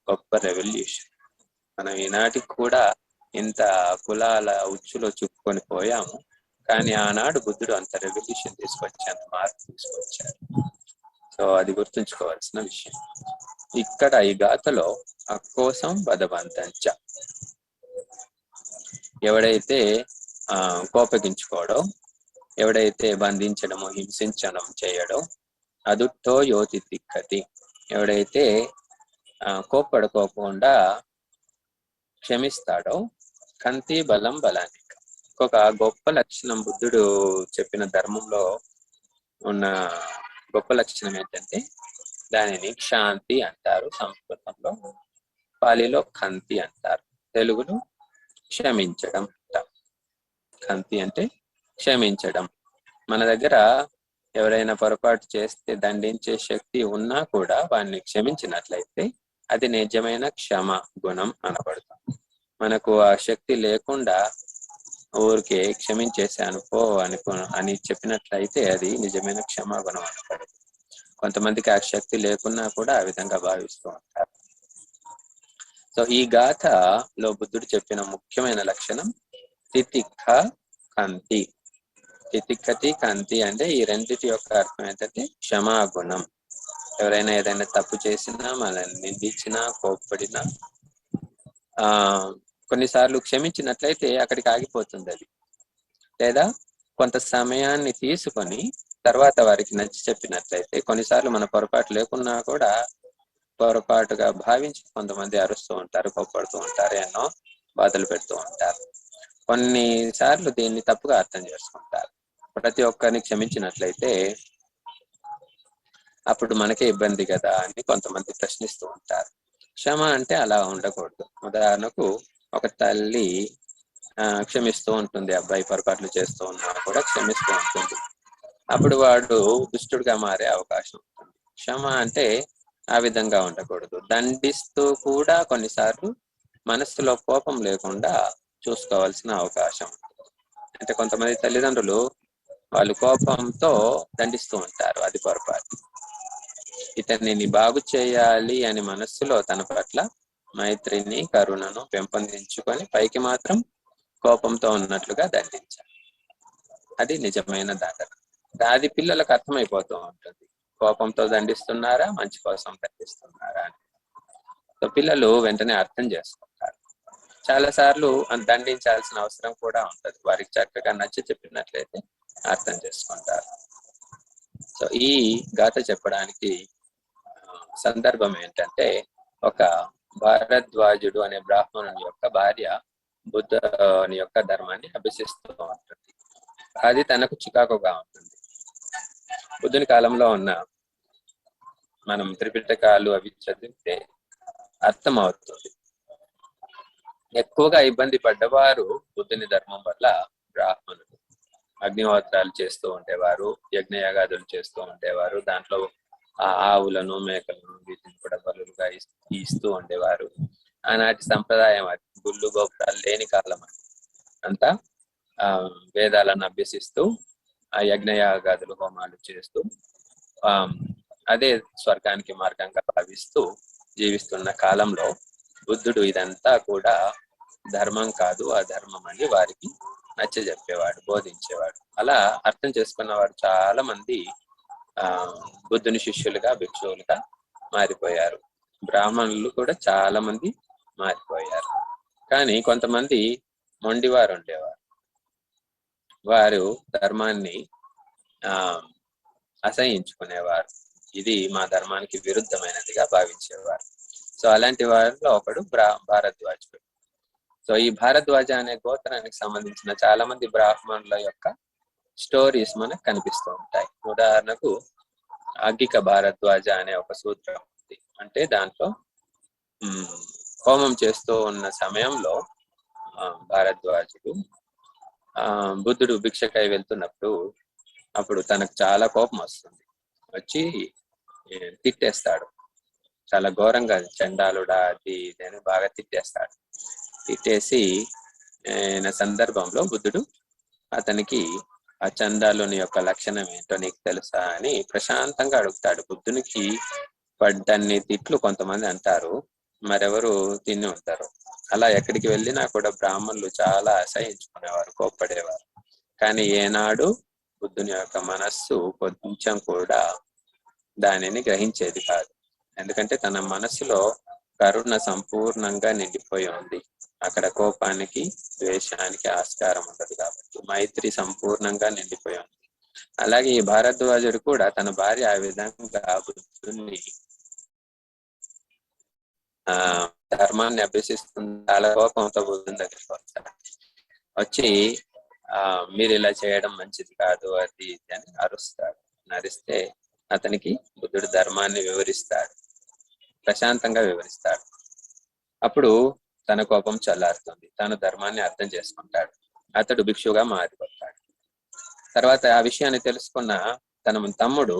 గొప్ప రెవల్యూషన్. మనం ఈనాటికి కూడా ఇంత కులాల ఉచ్చులో చుక్కుకొని పోయాము, కానీ ఆనాడు బుద్ధుడు అంత రెవల్యూషన్ తీసుకొచ్చి అంత మార్పు తీసుకొచ్చారు. సో అది గుర్తుంచుకోవాల్సిన విషయం. ఇక్కడ ఈ గాథలో అక్కోసం బదబంతంచ, ఎవడైతే కోపగించుకోవడో, ఎవడైతే బంధించడము, హింసించడం చేయడో, అదుట్టో యోతి తిక్కతి, ఎవడైతే కోప్పడుకోకుండా క్షమిస్తాడో, కంతి బలం బలానికి. ఒక గొప్ప లక్షణం బుద్ధుడు చెప్పిన ధర్మంలో ఉన్న గొప్ప లక్షణం ఏంటంటే దానిని క్షాంతి అంటారు సంస్కృతంలో, పాలిలో ఖంతి అంటారు, తెలుగులో క్షమించడం అంటారు. ఖంతి అంటే క్షమించడం. మన దగ్గర ఎవరైనా పొరపాటు చేస్తే దండించే శక్తి ఉన్నా కూడా వాడిని క్షమించినట్లయితే అది నిజమైన క్షమ గుణం అనబడుతుంది. మనకు ఆ శక్తి లేకుండా ఊరికే క్షమించేశాను పో అని చెప్పినట్లయితే అది నిజమైన క్షమాగుణం అనబడదు. కొంతమందికి ఆ శక్తి లేకున్నా కూడా ఆ విధంగా భావిస్తూ ఉంటారు. సో ఈ గాథలో బుద్ధుడు చెప్పిన ముఖ్యమైన లక్షణం తితిక్క కంతి. తితిక్కతి కంతి అంటే ఈ రెండిటి యొక్క అర్థం ఏంటంటే క్షమాగుణం. ఎవరైనా ఏదైనా తప్పు చేసినా, మనల్ని నిందించినా, కోప్పడినా కొన్నిసార్లు క్షమించినట్లయితే అక్కడికి ఆగిపోతుంది అది. లేదా కొంత సమయాన్ని తీసుకొని తర్వాత వారికి నచ్చి చెప్పినట్లయితే, కొన్నిసార్లు మన పొరపాటు లేకున్నా కూడా పొరపాటుగా భావించి కొంతమంది అరుస్తూ ఉంటారు, కోప్పడుతూ ఉంటారు, ఎన్నో బాధలు పెడుతూ ఉంటారు. కొన్నిసార్లు దీన్ని తప్పుగా అర్థం చేసుకుంటారు. ప్రతి ఒక్కరిని క్షమించినట్లయితే అప్పుడు మనకే ఇబ్బంది కదా అని కొంతమంది ప్రశ్నిస్తూ ఉంటారు. క్షమ అంటే అలా ఉండకూడదు. ఉదాహరణకు ఒక తల్లి క్షమిస్తూ ఉంటుంది, అబ్బాయి పొరపాట్లు చేస్తూ ఉన్నా కూడా క్షమిస్తూ ఉంటుంది. అప్పుడు వాడు దుష్టుడిగా మారే అవకాశం ఉంటుంది. క్షమ అంటే ఆ విధంగా ఉండకూడదు. దండిస్తూ కూడా కొన్నిసార్లు మనస్సులో కోపం లేకుండా చూసుకోవాల్సిన అవకాశం ఉంటుంది. అంటే కొంతమంది తల్లిదండ్రులు వాళ్ళు కోపంతో దండిస్తూ ఉంటారు, అది పొరపాటు. ఇతన్ని బాగు చేయాలి అని మనస్సులో తన పట్ల మైత్రిని, కరుణను పెంపొందించుకొని పైకి మాత్రం కోపంతో ఉన్నట్లుగా దండించాలి. అది నిజమైన దండన. అది పిల్లలకు అర్థమైపోతూ ఉంటుంది, కోపంతో దండిస్తున్నారా, మంచి కోసం దండిస్తున్నారా అని. సో పిల్లలు వెంటనే అర్థం చేసుకుంటారు. చాలా సార్లు దండించాల్సిన అవసరం కూడా ఉంటుంది. వారికి చక్కగా నచ్చి చెప్పినట్లయితే అర్థం చేసుకుంటారు. సో ఈ గాథ చెప్పడానికి సందర్భం ఏంటంటే, ఒక భారద్వాజుడు అనే బ్రాహ్మణుని యొక్క భార్య బుద్ధుని యొక్క ధర్మాన్ని అభ్యసిస్తూ ఉంటుంది. అది తనకు చికాకుగా ఉంటుంది. బుద్ధుని కాలంలో ఉన్న మనం త్రిపిటకాలు అవి చదివితే అర్థం అవుతుంది. ఎక్కువగా ఇబ్బంది పడ్డవారు బుద్ధుని ధర్మం వల్ల బ్రాహ్మణులు. అగ్నిహోత్రాలు చేస్తూ ఉండేవారు, యజ్ఞయాగాదులు చేస్తూ ఉండేవారు. దాంట్లో ఆవులను, మేకలను వీటిని కూడా బలులుగా ఇస్తూ ఉండేవారు. ఆనాటి సంప్రదాయం అది. గుళ్ళు గోపురాలు లేని కాలం అది. అంతా వేదాలను అభ్యసిస్తూ ఆ యజ్ఞయాగాదులు, హోమాలు చేస్తూ అదే స్వర్గానికి మార్గంగా భావిస్తూ జీవిస్తున్న కాలంలో బుద్ధుడు ఇదంతా కూడా ధర్మం కాదు, అధర్మం అని వారికి నచ్చజెప్పేవాడు, బోధించేవాడు. అలా అర్థం చేసుకున్నవాడు చాలా మంది బుద్ధుని శిష్యులుగా, భిక్షువులుగా మారిపోయారు. బ్రాహ్మణులు కూడా చాలా మంది మారిపోయారు. కానీ కొంతమంది మొండివారు ఉండేవారు. వారు ధర్మాన్ని అసహించుకునేవారు. ఇది మా ధర్మానికి విరుద్ధమైనదిగా భావించేవారు. సో అలాంటి వారిలో ఒకడు భారద్వాజుడు. సో ఈ భారద్వాజ అనే గోత్రానికి సంబంధించిన చాలా మంది బ్రాహ్మణుల యొక్క స్టోరీస్ మనకు కనిపిస్తూ ఉంటాయి. ఉదాహరణకు అగ్గిక భారద్వాజ అనే ఒక సూత్రం ఉంది. అంటే దాంట్లో హోమం చేస్తూ ఉన్న సమయంలో భారద్వాజుడు బుద్ధుడు భిక్షకై వెళ్తున్నప్పుడు అప్పుడు తనకు చాలా కోపం వస్తుంది. వచ్చి తిట్టేస్తాడు. చాలా ఘోరంగా చండాలుడా అది ఇది అని బాగా తిట్టేస్తాడు. తిట్టేసి సందర్భంలో బుద్ధుడు అతనికి ఆ చండాలుని యొక్క లక్షణం ఏంటో నీకు తెలుసా అని ప్రశాంతంగా అడుగుతాడు. బుద్ధునికి పడ్డన్ని తిట్లు కొంతమంది అంటారు, మరెవరు తిని ఉంటారు. అలా ఎక్కడికి వెళ్ళినా కూడా బ్రాహ్మణులు చాలా అసహించుకునేవారు, కోప్పడేవారు. కానీ ఏనాడు బుద్ధుని యొక్క మనస్సు కొంచెం కూడా దానిని గ్రహించేది కాదు. ఎందుకంటే తన మనస్సులో కరుణ సంపూర్ణంగా నిండిపోయి ఉంది. అక్కడ కోపానికి ద్వేషానికి ఆస్కారం ఉండదు కాబట్టి మైత్రి సంపూర్ణంగా నిండిపోయి ఉంది. అలాగే ఈ భారద్వాజుడు కూడా తన భార్య ఆ విధంగా బుద్ధుని ధర్మాన్ని అభ్యసిస్తుంది. చాలా కోపంతో బుద్ధుని దగ్గరికి వస్తాడు. వచ్చి మీరు ఇలా చేయడం మంచిది కాదు అది ఇది అని అరుస్తాడు. నరిస్తే అతనికి బుద్ధుడు ధర్మాన్ని వివరిస్తాడు, ప్రశాంతంగా వివరిస్తాడు. అప్పుడు తన కోపం చల్లారుతుంది. తను ధర్మాన్ని అర్థం చేసుకుంటాడు. అతడు భిక్షుగా మారిపోతాడు. తర్వాత ఆ విషయాన్ని తెలుసుకున్న తన తమ్ముడు,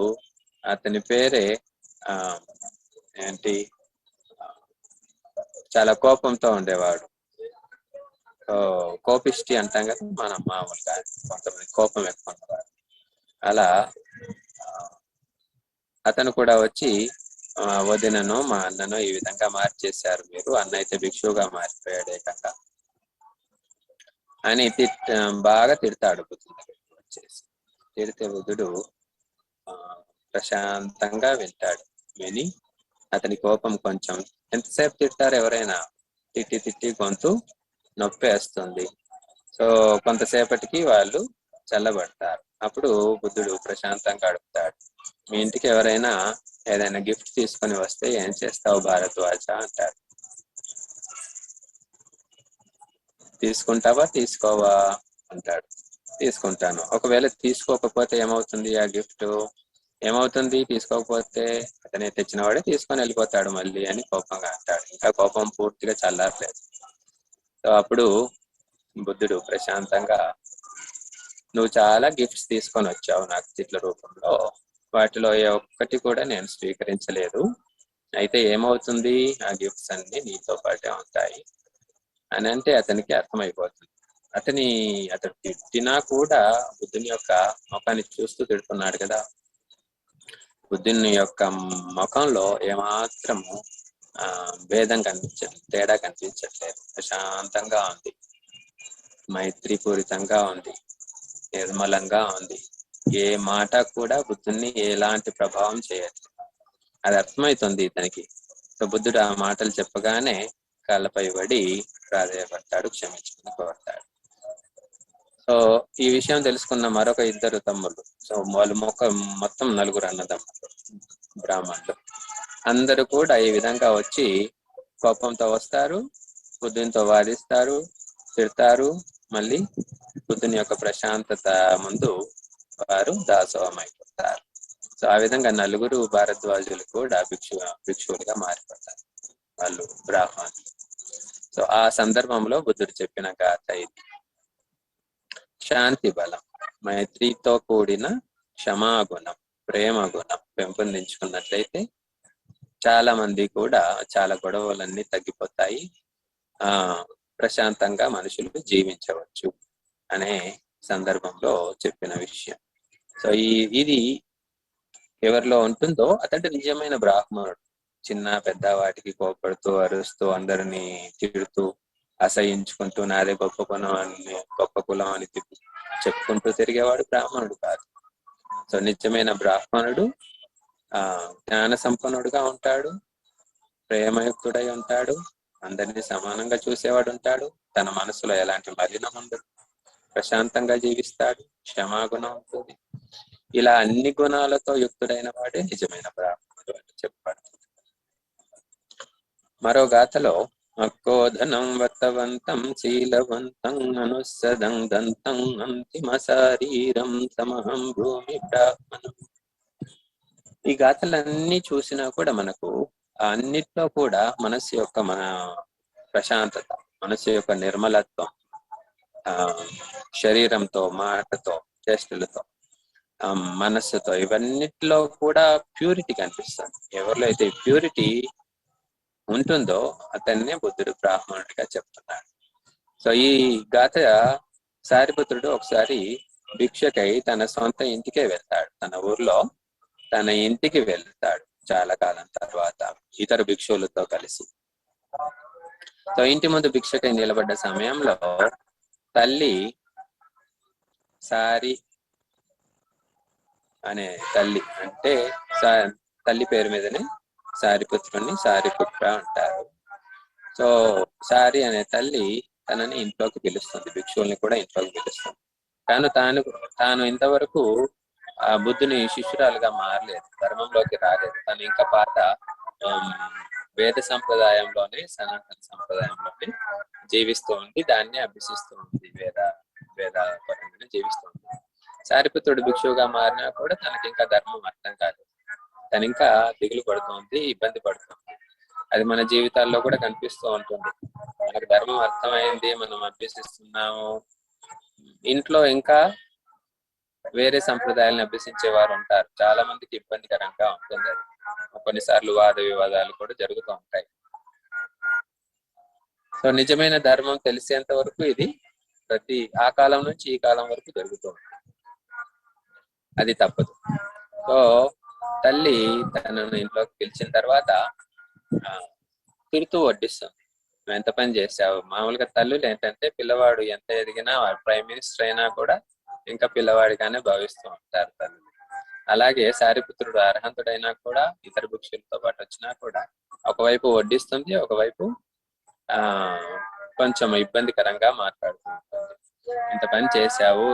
అతని పేరే చాలా కోపంతో ఉండేవాడు. కోపిష్టి అంటాం కదా మనం మామూలుగా, కొంతమంది కోపం ఎక్కువ ఉన్నవాడు. అలా అతను కూడా వచ్చి వదినను మా అన్నను ఈ విధంగా మార్చేశారు మీరు, అన్న అయితే భిక్షువుగా మారిపోయాడు ఏకంగా అని బాగా తిడతాడు. బుద్ధుడు దగ్గరికి వచ్చేసి తిడితే బుద్ధుడు ప్రశాంతంగా వింటాడు. విని అతని కోపం కొంచెం, ఎంతసేపు తిడతారు ఎవరైనా, తిట్టి గొంతు నొప్పేస్తుంది. సో కొంతసేపటికి వాళ్ళు చల్లబడతారు. అప్పుడు బుద్ధుడు ప్రశాంతంగా అడుగుతాడు, మీ ఇంటికి ఎవరైనా ఏదైనా గిఫ్ట్ తీసుకొని వస్తే ఏం చేస్తావు భారద్వాజ అంటాడు. తీసుకుంటావా తీసుకోవా అంటాడు. తీసుకుంటాను. ఒకవేళ తీసుకోకపోతే ఏమవుతుంది? ఆ గిఫ్ట్ ఏమవుతుంది తీసుకోకపోతే? అతనే తెచ్చినవాడే తీసుకొని వెళ్ళిపోతాడు మళ్ళీ అని కోపంగా అంటాడు. ఇంకా కోపం పూర్తిగా చల్లారలేదు. సో అప్పుడు బుద్ధుడు ప్రశాంతంగా, నువ్వు చాలా గిఫ్ట్స్ తీసుకొని వచ్చావు నాకు తిట్ల రూపంలో, వాటిలో ఏ ఒక్కటి కూడా నేను స్వీకరించలేదు. అయితే ఏమవుతుంది, ఆ గిఫ్ట్స్ అన్ని నీతో పాటే ఉంటాయి అని అంటే అతనికి అర్థమైపోతుంది. అతడు తిట్టినా కూడా బుద్ధుని యొక్క ముఖాన్ని చూస్తూ తిడుతున్నాడు కదా. బుద్ధుని యొక్క ముఖంలో ఏమాత్రము భేదం తేడా కనిపించట్లేదు. ప్రశాంతంగా ఉంది, మైత్రిపూరితంగా ఉంది, నిర్మలంగా ఉంది. ఏ మాట కూడా బుద్ధుని ఎలాంటి ప్రభావం చేయట్లేదు. అది అర్థమవుతుంది ఇతనికి. సో బుద్ధుడు ఆ మాటలు చెప్పగానే కాళ్ళపై పడి ప్రాధేయపడతాడు, క్షమించుకుని కోరతాడు. సో ఈ విషయం తెలుసుకున్న మరొక ఇద్దరు తమ్ముళ్ళు, సో వాళ్ళు మొత్తం నలుగురు అన్నదమ్ములు బ్రాహ్మణులు, అందరూ కూడా ఈ విధంగా వచ్చి కోపంతో వస్తారు, బుద్ధునితో వాదిస్తారు, తిడతారు. మళ్ళీ బుద్ధుని యొక్క ప్రశాంతత ముందు వారు దాసోహం అయిపోతారు. సో ఆ విధంగా నలుగురు భారద్వాజులు కూడా భిక్షువులుగా మారిపోతారు, వాళ్ళు బ్రాహ్మణులు. సో ఆ సందర్భంలో బుద్ధుడు చెప్పిన గాథ ఇది. శాంతి బలం, మైత్రితో కూడిన క్షమాగుణం, ప్రేమ గుణం పెంపొందించుకున్నట్లయితే చాలా మంది కూడా చాలా గొడవలన్నీ తగ్గిపోతాయి, ప్రశాంతంగా మనుషులు జీవించవచ్చు అనే సందర్భంలో చెప్పిన విషయం. సో ఇది ఎవరిలో ఉంటుందో అతడు నిజమైన బ్రాహ్మణుడు. చిన్న పెద్ద వాటికి కోపడుతూ అరుస్తూ అందరినీ తిడుతూ అసహించుకుంటూ నాదే గొప్ప కులం అని చెప్పుకుంటూ తిరిగేవాడు బ్రాహ్మణుడు కాదు. సో నిజమైన బ్రాహ్మణుడు జ్ఞాన సంపన్నుడుగా ఉంటాడు, ప్రేమయుక్తుడై ఉంటాడు, అందరినీ సమానంగా చూసేవాడు ఉంటాడు, తన మనసులో ఎలాంటి మలినం ఉండదు, ప్రశాంతంగా జీవిస్తాడు, క్షమాగుణం ఉంటుంది, ఇలా అన్ని గుణాలతో యుక్తుడైన వాడే నిజమైన బ్రాహ్మణుడు అని చెప్పాడు. మరో గాథలో అక్కోధనం వర్తవంతం శీలవంతం అనుసదం దంతం అంతిమ శారీరం సమహం భూమి బ్రాహ్మణం. ఈ గాథలన్నీ చూసినా కూడా మనకు అన్నిట్లో కూడా మనసు యొక్క మన ప్రశాంతత, మనసు యొక్క నిర్మలత్వం, శరీరంతో, మాటతో, చేష్టలతో, మనస్సుతో, ఇవన్నిటిలో కూడా ప్యూరిటీ కనిపిస్తుంది. ఎవరిలో అయితే ప్యూరిటీ ఉంటుందో అతన్నే బుద్ధుడు బ్రాహ్మణుడిగా చెప్తున్నాడు. సో ఈ గాథ సారిపుత్రుడు ఒకసారి భిక్షకై తన సొంత ఇంటికే వెళ్తాడు. తన ఊర్లో తన ఇంటికి వెళ్తాడు చాలా కాలం తర్వాత ఇతర భిక్షువులతో కలిసి. సో ఇంటి ముందు భిక్షకై నిలబడ్డ సమయంలో తల్లి సారి అనే తల్లి, అంటే తల్లి పేరు మీదనే సారిపుత్రుని సారిపుత్ర అంటారు. సో సారి అనే తల్లి తనని ఇంట్లోకి పిలుస్తుంది, భిక్షువుల్ని కూడా ఇంట్లోకి పిలుస్తుంది. తాను ఇంతవరకు ఆ బుద్ధుని శిష్యురాలుగా మారలేదు, ధర్మంలోకి రాలేదు. తను ఇంకా పాత వేద సంప్రదాయంలోనే, సనాతన సంప్రదాయంలోనే జీవిస్తూ ఉంది, దాన్ని అభ్యసిస్తూ ఉంది, వేద పరంగానే జీవిస్తూ ఉంది. సారిపుత్రుడు భిక్షువుగా మారినా కూడా తనకి ఇంకా ధర్మం అర్థం కాలేదు. తను ఇంకా దిగులు పడుతుంది, ఇబ్బంది పడుతుంది. అది మన జీవితాల్లో కూడా కనిపిస్తూ ఉంటుంది. మనకు ధర్మం అర్థమైంది, మనం అభ్యసిస్తున్నాము, ఇంట్లో ఇంకా వేరే సంప్రదాయాలను అభ్యసించే వారు ఉంటారు. చాలా మందికి ఇబ్బందికరంగా ఉంటుంది. అది కొన్నిసార్లు వాద వివాదాలు కూడా జరుగుతూ ఉంటాయి. సో నిజమైన ధర్మం తెలిసేంత వరకు ఇది ఆ కాలం నుంచి ఈ కాలం వరకు జరుగుతూ ఉంటుంది. అది తప్పదు. సో తల్లి తనను ఇంట్లోకి పిలిచిన తర్వాత తిడుతూ వడ్డిస్తుంది. నువ్వు ఎంత పని చేసావు. మామూలుగా తల్లులు ఏంటంటే పిల్లవాడు ఎంత ఎదిగినా, ప్రైమ్ మినిస్టర్ అయినా కూడా ఇంకా పిల్లవాడిగానే భావిస్తూ ఉంటారు తల్లి. అలాగే సారిపుత్రుడు అర్హంతుడైనా కూడా ఇతర భిక్షులతో పాటు వచ్చినా కూడా ఒకవైపు వడ్డిస్తుంది, ఒకవైపు కొంచెం ఇబ్బందికరంగా మాట్లాడుతుంది. ఇంత పని చేశావు,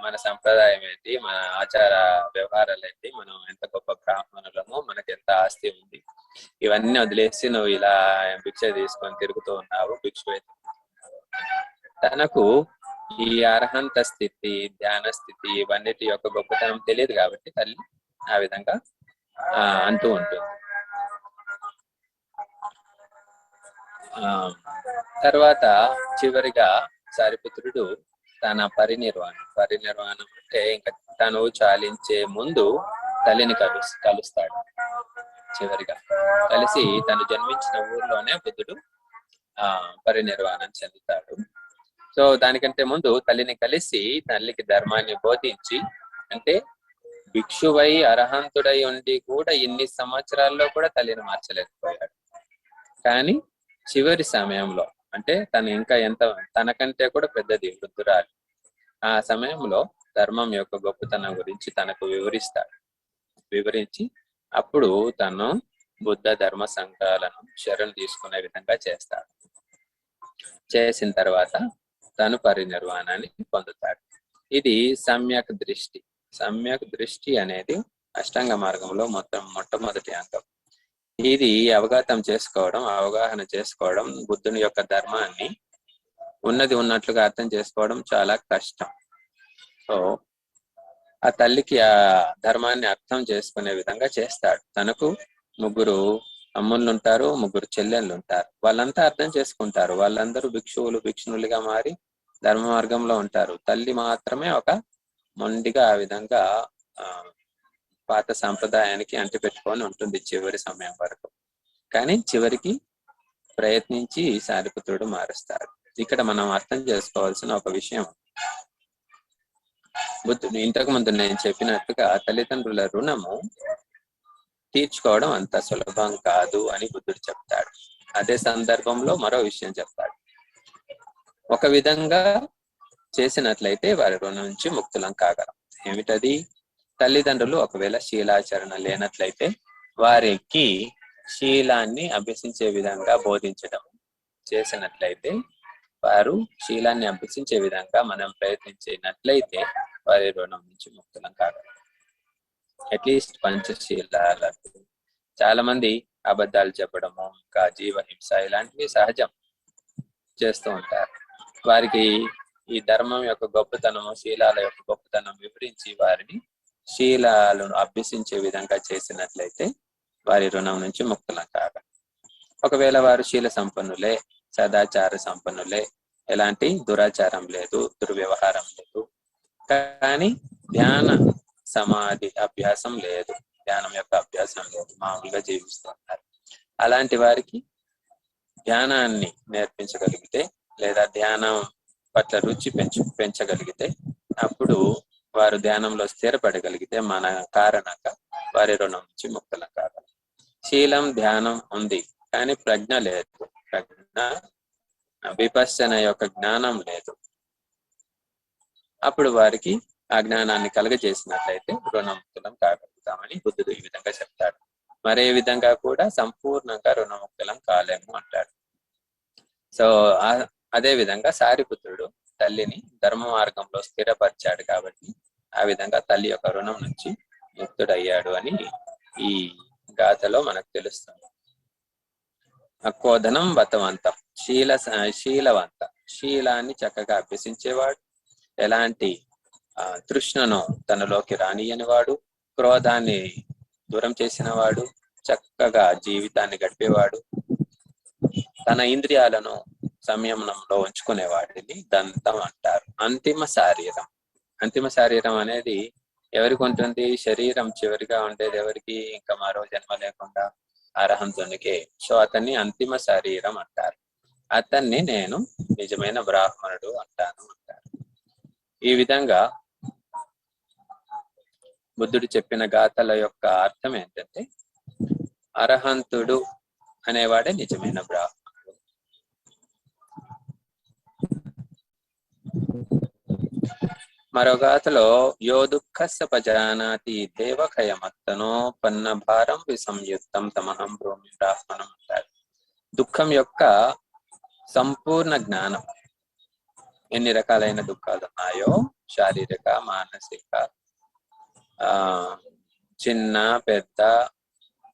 మన సంప్రదాయం ఏంటి, మన ఆచార వ్యవహారాలు ఏంటి, మనం ఎంత గొప్ప బ్రాహ్మణులము, మనకి ఎంత ఆస్తి ఉంది, ఇవన్నీ వదిలేసి నువ్వు ఇలా భిక్ష తీసుకొని తిరుగుతూ ఉన్నావు, భిక్షు. తనకు ఈ అర్హంత స్థితి, ధ్యాన స్థితి, ఇవన్నిటి యొక్క గొప్పతనం తెలియదు కాబట్టి తల్లి ఆ విధంగా అంటూ ఉంటుంది. తర్వాత చివరిగా సారిపుత్రుడు తన పరినిర్వాణం అంటే ఇంకా తను చాలించే ముందు తల్లిని కలుస్తాడు. చివరిగా కలిసి తను జన్మించిన ఊర్లోనే బుద్ధుడు పరినిర్వాణం చెందుతాడు. సో దానికంటే ముందు తల్లిని కలిసి తల్లికి ధర్మాన్ని బోధించి, అంటే భిక్షువై అర్హంతుడై ఉండి కూడా ఇన్ని సంవత్సరాల్లో కూడా తల్లిని మార్చలేకపోయాడు. కానీ చివరి సమయంలో, అంటే తను ఇంకా తనకంటే కూడా పెద్దది వృద్ధురాలు, ఆ సమయంలో ధర్మం యొక్క గొప్పతనం గురించి తనకు వివరించి అప్పుడు తను బుద్ధ ధర్మ సంఘాలను శరణు తీసుకునే విధంగా చేస్తాడు. చేసిన తర్వాత తను పరినిర్వాణాన్ని పొందుతాడు. ఇది సమ్యక్ దృష్టి అనేది అష్టాంగ మార్గంలో మొట్టమొదటి అంగం. ఇది అవగాహన చేసుకోవడం, బుద్ధుని యొక్క ధర్మాన్ని ఉన్నది ఉన్నట్లుగా అర్థం చేసుకోవడం చాలా కష్టం. సో ఆ తల్లికి ఆ ధర్మాన్ని అర్థం చేసుకునే విధంగా చేస్తాడు. తనకు 3 అమ్ముళ్ళు ఉంటారు, 3 చెల్లెళ్ళు ఉంటారు. వాళ్ళంతా అర్థం చేసుకుంటారు. వాళ్ళందరూ భిక్షువులుగా మారి ధర్మ మార్గంలో ఉంటారు. తల్లి మాత్రమే ఒక మొండిగా ఆ విధంగా పాత సాంప్రదాయానికి అంటిపెట్టుకొని ఉంటుంది చివరి సమయం వరకు. కానీ చివరికి ప్రయత్నించి సారిపుత్రుడు మారుస్తాడు. ఇక్కడ మనం అర్థం చేసుకోవాల్సిన ఒక విషయం, బుద్ధుడు ఇంతకు ముందు నేను చెప్పినట్టుగా తల్లిదండ్రుల రుణము తీర్చుకోవడం అంత సులభం కాదు అని బుద్ధుడు చెప్తాడు. అదే సందర్భంలో మరో విషయం చెప్తాడు. ఒక విధంగా చేసినట్లయితే వారి రుణం నుంచి ముక్తులం కాగలం. ఏమిటది? తల్లిదండ్రులు ఒకవేళ శీలాచరణ లేనట్లయితే వారికి శీలాన్ని అభ్యసించే విధంగా బోధించడం చేసినట్లయితే, వారు శీలాన్ని అభ్యసించే విధంగా మనం ప్రయత్నించినట్లయితే వారి రుణం నుంచి ముక్తులం కాగలం. అట్లీస్ట్ పంచశీలాలకు. చాలా మంది అబద్ధాలు చెప్పడము, ఇంకా జీవహింస ఇలాంటివి సహజం చేస్తూ ఉంటారు. వారికి ఈ ధర్మం యొక్క గొప్పతనం, శీలాల యొక్క గొప్పతనం వివరించి వారిని శీలాలను అభ్యసించే విధంగా చేసినట్లయితే వారి రుణం నుంచి ముక్తులం కాగలరు. ఒకవేళ వారు శీల సంపన్నులే, సదాచార సంపన్నులే, ఎలాంటి దురాచారం లేదు, దుర్వ్యవహారం లేదు, కానీ ధ్యాన సమాధి అభ్యాసం లేదు, ధ్యానం యొక్క అభ్యాసం లేదు, మామూలుగా జీవిస్తున్నారు. అలాంటి వారికి ధ్యానాన్ని నేర్పించగలిగితే లేదా ధ్యానం పట్ల రుచి పెంచగలిగితే అప్పుడు వారు ధ్యానంలో స్థిరపడగలిగితే మన కారణంగా వారి రుణం నుంచి ముక్తులం కాగలరు. శీలం, ధ్యానం ఉంది కానీ ప్రజ్ఞ లేదు, ప్రజ్ఞ విపස්සన యొక్క జ్ఞానం లేదు. అప్పుడు వారికి ఆ జ్ఞానాన్ని కలగజేసినట్లయితే రుణముక్తులం కాగలుగుతామని బుద్ధుడు ఈ విధంగా చెప్తాడు. మరే విధంగా కూడా సంపూర్ణంగా రుణముక్తులం కాలేము అంటాడు. సో అదే విధంగా సారిపుత్రుడు తల్లిని ధర్మ మార్గంలో స్థిరపరిచాడు కాబట్టి ఆ విధంగా తల్లి యొక్క రుణం నుంచి ముక్తుడయ్యాడు అని ఈ గాథలో మనకు తెలుస్తుంది. అక్కోధనం వతవంతం, శీలవంత, శీలాన్ని చక్కగా అభ్యసించేవాడు, ఎలాంటి తృష్ణను తనలోకి రానియని వాడు, క్రోధాన్ని దూరం చేసిన వాడు, చక్కగా జీవితాన్ని గడిపేవాడు, తన ఇంద్రియాలను సంయమనంలో ఉంచుకునేవాడిని దంతం అంటారు. అంతిమ శారీరం, అంతిమ శారీరం అనేది ఎవరికి ఉంటుంది? శరీరం చివరిగా ఉండేది ఎవరికి? ఇంకా మరో జన్మ లేకుండా అర్హంతునికే. సో అతన్ని అంతిమ శరీరం అంటారు. అతన్ని నేను నిజమైన బ్రాహ్మణుడు అంటాను అంటారు. ఈ విధంగా బుద్ధుడు చెప్పిన గాథల యొక్క అర్థం ఏంటంటే అర్హంతుడు అనేవాడే నిజమైన బ్రాహ్మణుడు. మరో గాథలో యో దుఃఖస్య పజానాతి దేవకయమత్తనో పన్న భారం విసంయుక్తం తమహం భూమి బ్రాహ్మణం అంటారు. దుఃఖం యొక్క సంపూర్ణ జ్ఞానం, ఎన్ని రకాలైన దుఃఖాలు ఉన్నాయో, శారీరక, మానసిక, చిన్న పెద్ద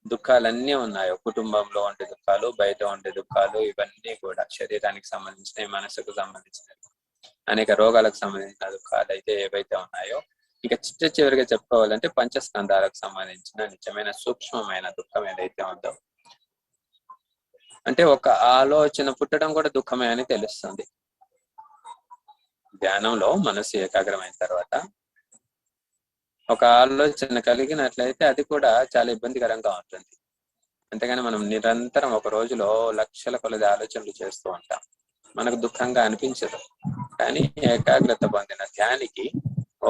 దుఃఖాలన్నీ ఉన్నాయో, కుటుంబంలో ఉండే దుఃఖాలు, బయట ఉండే దుఃఖాలు, ఇవన్నీ కూడా శరీరానికి సంబంధించినవి, మనసుకు సంబంధించినవి, అనేక రోగాలకు సంబంధించిన దుఃఖాలు అయితే ఏవైతే ఉన్నాయో, ఇక చివరిగా చెప్పుకోవాలంటే పంచస్కంధాలకు సంబంధించిన నిజమైన సూక్ష్మమైన దుఃఖం ఏదైతే ఉందో, అంటే ఒక ఆలోచన పుట్టడం కూడా దుఃఖమే అని తెలుస్తుంది. ధ్యానంలో మనసు ఏకాగ్రమైన తర్వాత ఒక ఆలోచన కలిగినట్లయితే అది కూడా చాలా ఇబ్బందికరంగా ఉంటుంది. అంతేగాని మనం నిరంతరం ఒక రోజులో లక్షల కొలది ఆలోచనలు చేస్తూ ఉంటాం, మనకు దుఃఖంగా అనిపించదు. కానీ ఏకాగ్రత పొందిన ధ్యానికి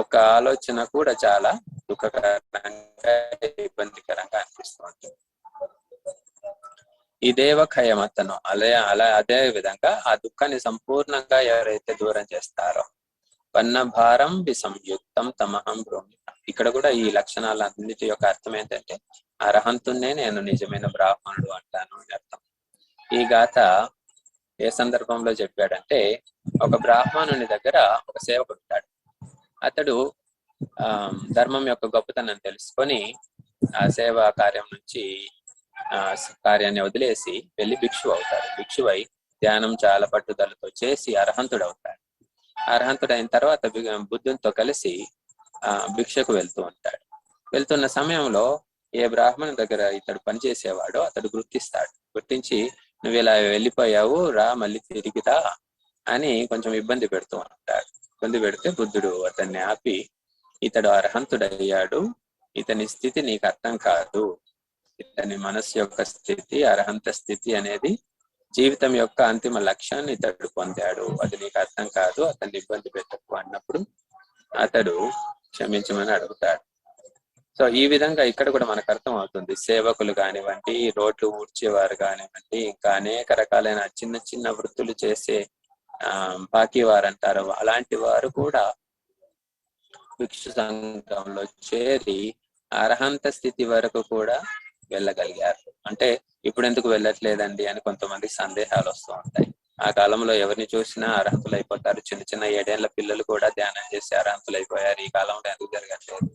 ఒక ఆలోచన కూడా చాలా దుఃఖకరంగా, ఇబ్బందికరంగా అనిపిస్తూ ఉంటుంది. ఈ దేవఖయమతను అదే విధంగా ఆ దుఃఖాన్ని సంపూర్ణంగా ఎవరైతే దూరం చేస్తారో పన్న భారం విసంయుక్తం తమహం భూమి. ఇక్కడ కూడా ఈ లక్షణాలన్నిటి యొక్క అర్థం ఏంటంటే అర్హంతున్నే నేను నిజమైన బ్రాహ్మణుడు అంటాను అని అర్థం. ఈ గాథ ఏ సందర్భంలో చెప్పాడంటే, ఒక బ్రాహ్మణుని దగ్గర ఒక సేవకుడు ఉంటాడు. అతడు ధర్మం యొక్క గొప్పతనం తెలుసుకొని ఆ సేవా కార్యం నుంచి కార్యాన్ని వదిలేసి వెళ్ళి భిక్షువు అవుతాడు. భిక్షువై ధ్యానం చాలా పట్టుదలతో చేసి అర్హంతుడు అవుతాడు. అర్హంతుడైన తర్వాత బుద్ధునితో కలిసి భిక్షకు వెళ్తూ ఉంటాడు. వెళ్తున్న సమయంలో ఏ బ్రాహ్మణుని దగ్గర ఇతడు పనిచేసేవాడో అతడు గుర్తిస్తాడు. గుర్తించి నువ్వు ఇలా వెళ్ళిపోయావు, రా మళ్ళీ తిరిగిరా అని కొంచెం ఇబ్బంది పెడుతూ ఉంటాడు. ఇబ్బంది పెడితే బుద్ధుడు అతన్ని ఆపి, ఇతడు అర్హంతుడయ్యాడు, ఇతని స్థితి నీకు అర్థం కాదు, ఇతని మనస్సు యొక్క స్థితి, అర్హంత స్థితి అనేది జీవితం యొక్క అంతిమ లక్ష్యాన్ని ఇతడు పొందాడు, అది నీకు అర్థం కాదు, అతన్ని ఇబ్బంది పెట్టకు అన్నప్పుడు అతడు క్షమించమని అడుగుతాడు. సో ఈ విధంగా ఇక్కడ కూడా మనకు అర్థం అవుతుంది. సేవకులు కానివ్వండి, రోడ్లు ఊడ్చేవారు కానివ్వండి, ఇంకా అనేక రకాలైన చిన్న చిన్న వృత్తులు చేసే బాకీ వారు అంటారు, అలాంటి వారు కూడా భిక్షు సంఘంలో చేరి అర్హంత స్థితి వరకు కూడా వెళ్ళగలిగారు. అంటే ఇప్పుడు ఎందుకు వెళ్ళట్లేదండి అని కొంతమందికి సందేహాలు వస్తూ ఉంటాయి. ఆ కాలంలో ఎవరిని చూసినా అర్హంతులు అయిపోతారు. చిన్న చిన్న 7 ఏళ్ల పిల్లలు కూడా ధ్యానం చేసి అర్హంతులు అయిపోయారు. ఈ కాలంలో ఎందుకు జరగట్లేదు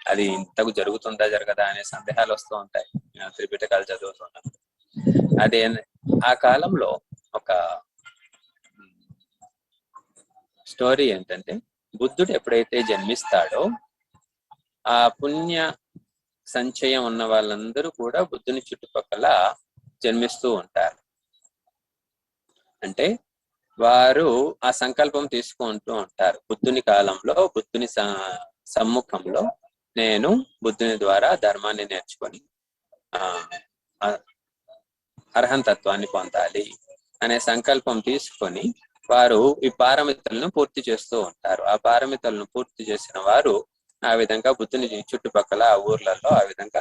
అది ఇంతకు జరుగుతుందా జరగదా అనే సందేహాలు వస్తూ ఉంటాయి త్రిపిటకాలు చదువుతున్నాం. అదే ఆ కాలంలో ఒక స్టోరీ ఏంటంటే, బుద్ధుడు ఎప్పుడైతే జన్మిస్తాడో ఆ పుణ్య సంచయం ఉన్న వాళ్ళందరూ కూడా బుద్ధుని చుట్టుపక్కల జన్మిస్తూ ఉంటారు. అంటే వారు ఆ సంకల్పం తీసుకుంటూ ఉంటారు. బుద్ధుని కాలంలో, బుద్ధుని సమ్ముఖంలో నేను బుద్ధుని ద్వారా ధర్మాన్ని నేర్చుకొని అర్హంతత్వాన్ని పొందాలి అనే సంకల్పం తీసుకొని వారు ఈ పారమితులను పూర్తి చేస్తూ ఉంటారు. ఆ పారమితులను పూర్తి చేసిన వారు ఆ విధంగా బుద్ధుని చుట్టుపక్కల ఆ ఊర్లలో ఆ విధంగా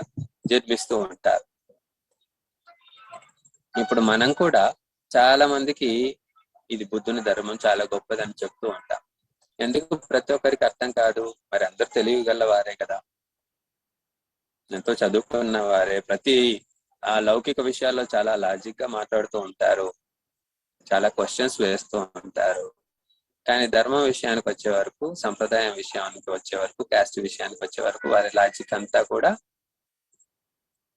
జన్మిస్తూ ఉంటారు. ఇప్పుడు మనం కూడా చాలా మందికి ఇది బుద్ధుని ధర్మం చాలా గొప్పదని చెప్తూ ఉంటాం. ఎందుకు ప్రతి ఒక్కరికి అర్థం కాదు? మరి అందరు తెలియగల వారే కదా, ఎంతో చదువుకున్న వారే, ప్రతి ఆ లౌకిక విషయాల్లో చాలా లాజిక్ గా మాట్లాడుతూ ఉంటారు, చాలా క్వశ్చన్స్ వేస్తూ ఉంటారు. కానీ ధర్మం విషయానికి వచ్చే వరకు, సంప్రదాయం విషయానికి వచ్చే వరకు, క్యాస్ట్ విషయానికి వచ్చే వరకు వారి లాజిక్ అంతా కూడా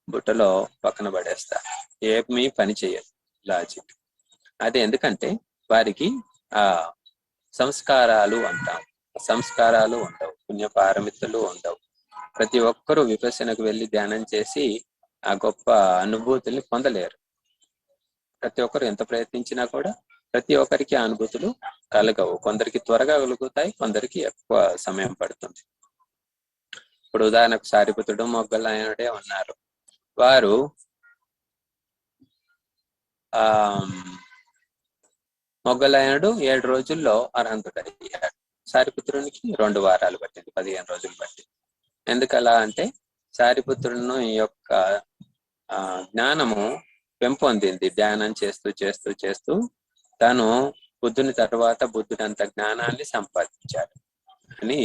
బుట్టలో పక్కన పడేస్తారు. ఏమీ పని చేయదు లాజిక్. అది ఎందుకంటే వారికి ఆ సంస్కారాలు అంటాం, సంస్కారాలు ఉండవు, పుణ్యపారమితులు ఉండవు. ప్రతి ఒక్కరూ విపස්සనకు వెళ్ళి ధ్యానం చేసి ఆ గొప్ప అనుభూతుల్ని పొందలేరు. ప్రతి ఒక్కరు ఎంత ప్రయత్నించినా కూడా ప్రతి ఒక్కరికి ఆ అనుభూతులు కలగవు. కొందరికి త్వరగా కలుగుతాయి, కొందరికి ఎక్కువ సమయం పడుతుంది. ఇప్పుడు ఉదాహరణకు సారిపుత్రుడు, మొగ్గలాయనుడే ఉన్నారు. వారు మొగ్గలాయనుడు 7 రోజుల్లో అర్హంతుడయ్యాడు. సారిపుత్రునికి 2 వారాలు పట్టింది, 15 రోజులు పట్టింది. ఎందుకలా అంటే సారిపుత్రులను ఈ యొక్క జ్ఞానము పెంపొందింది. ధ్యానం చేస్తూ చేస్తూ చేస్తూ తను బుద్ధుని తర్వాత బుద్ధుడంత జ్ఞానాన్ని సంపాదించాడు అని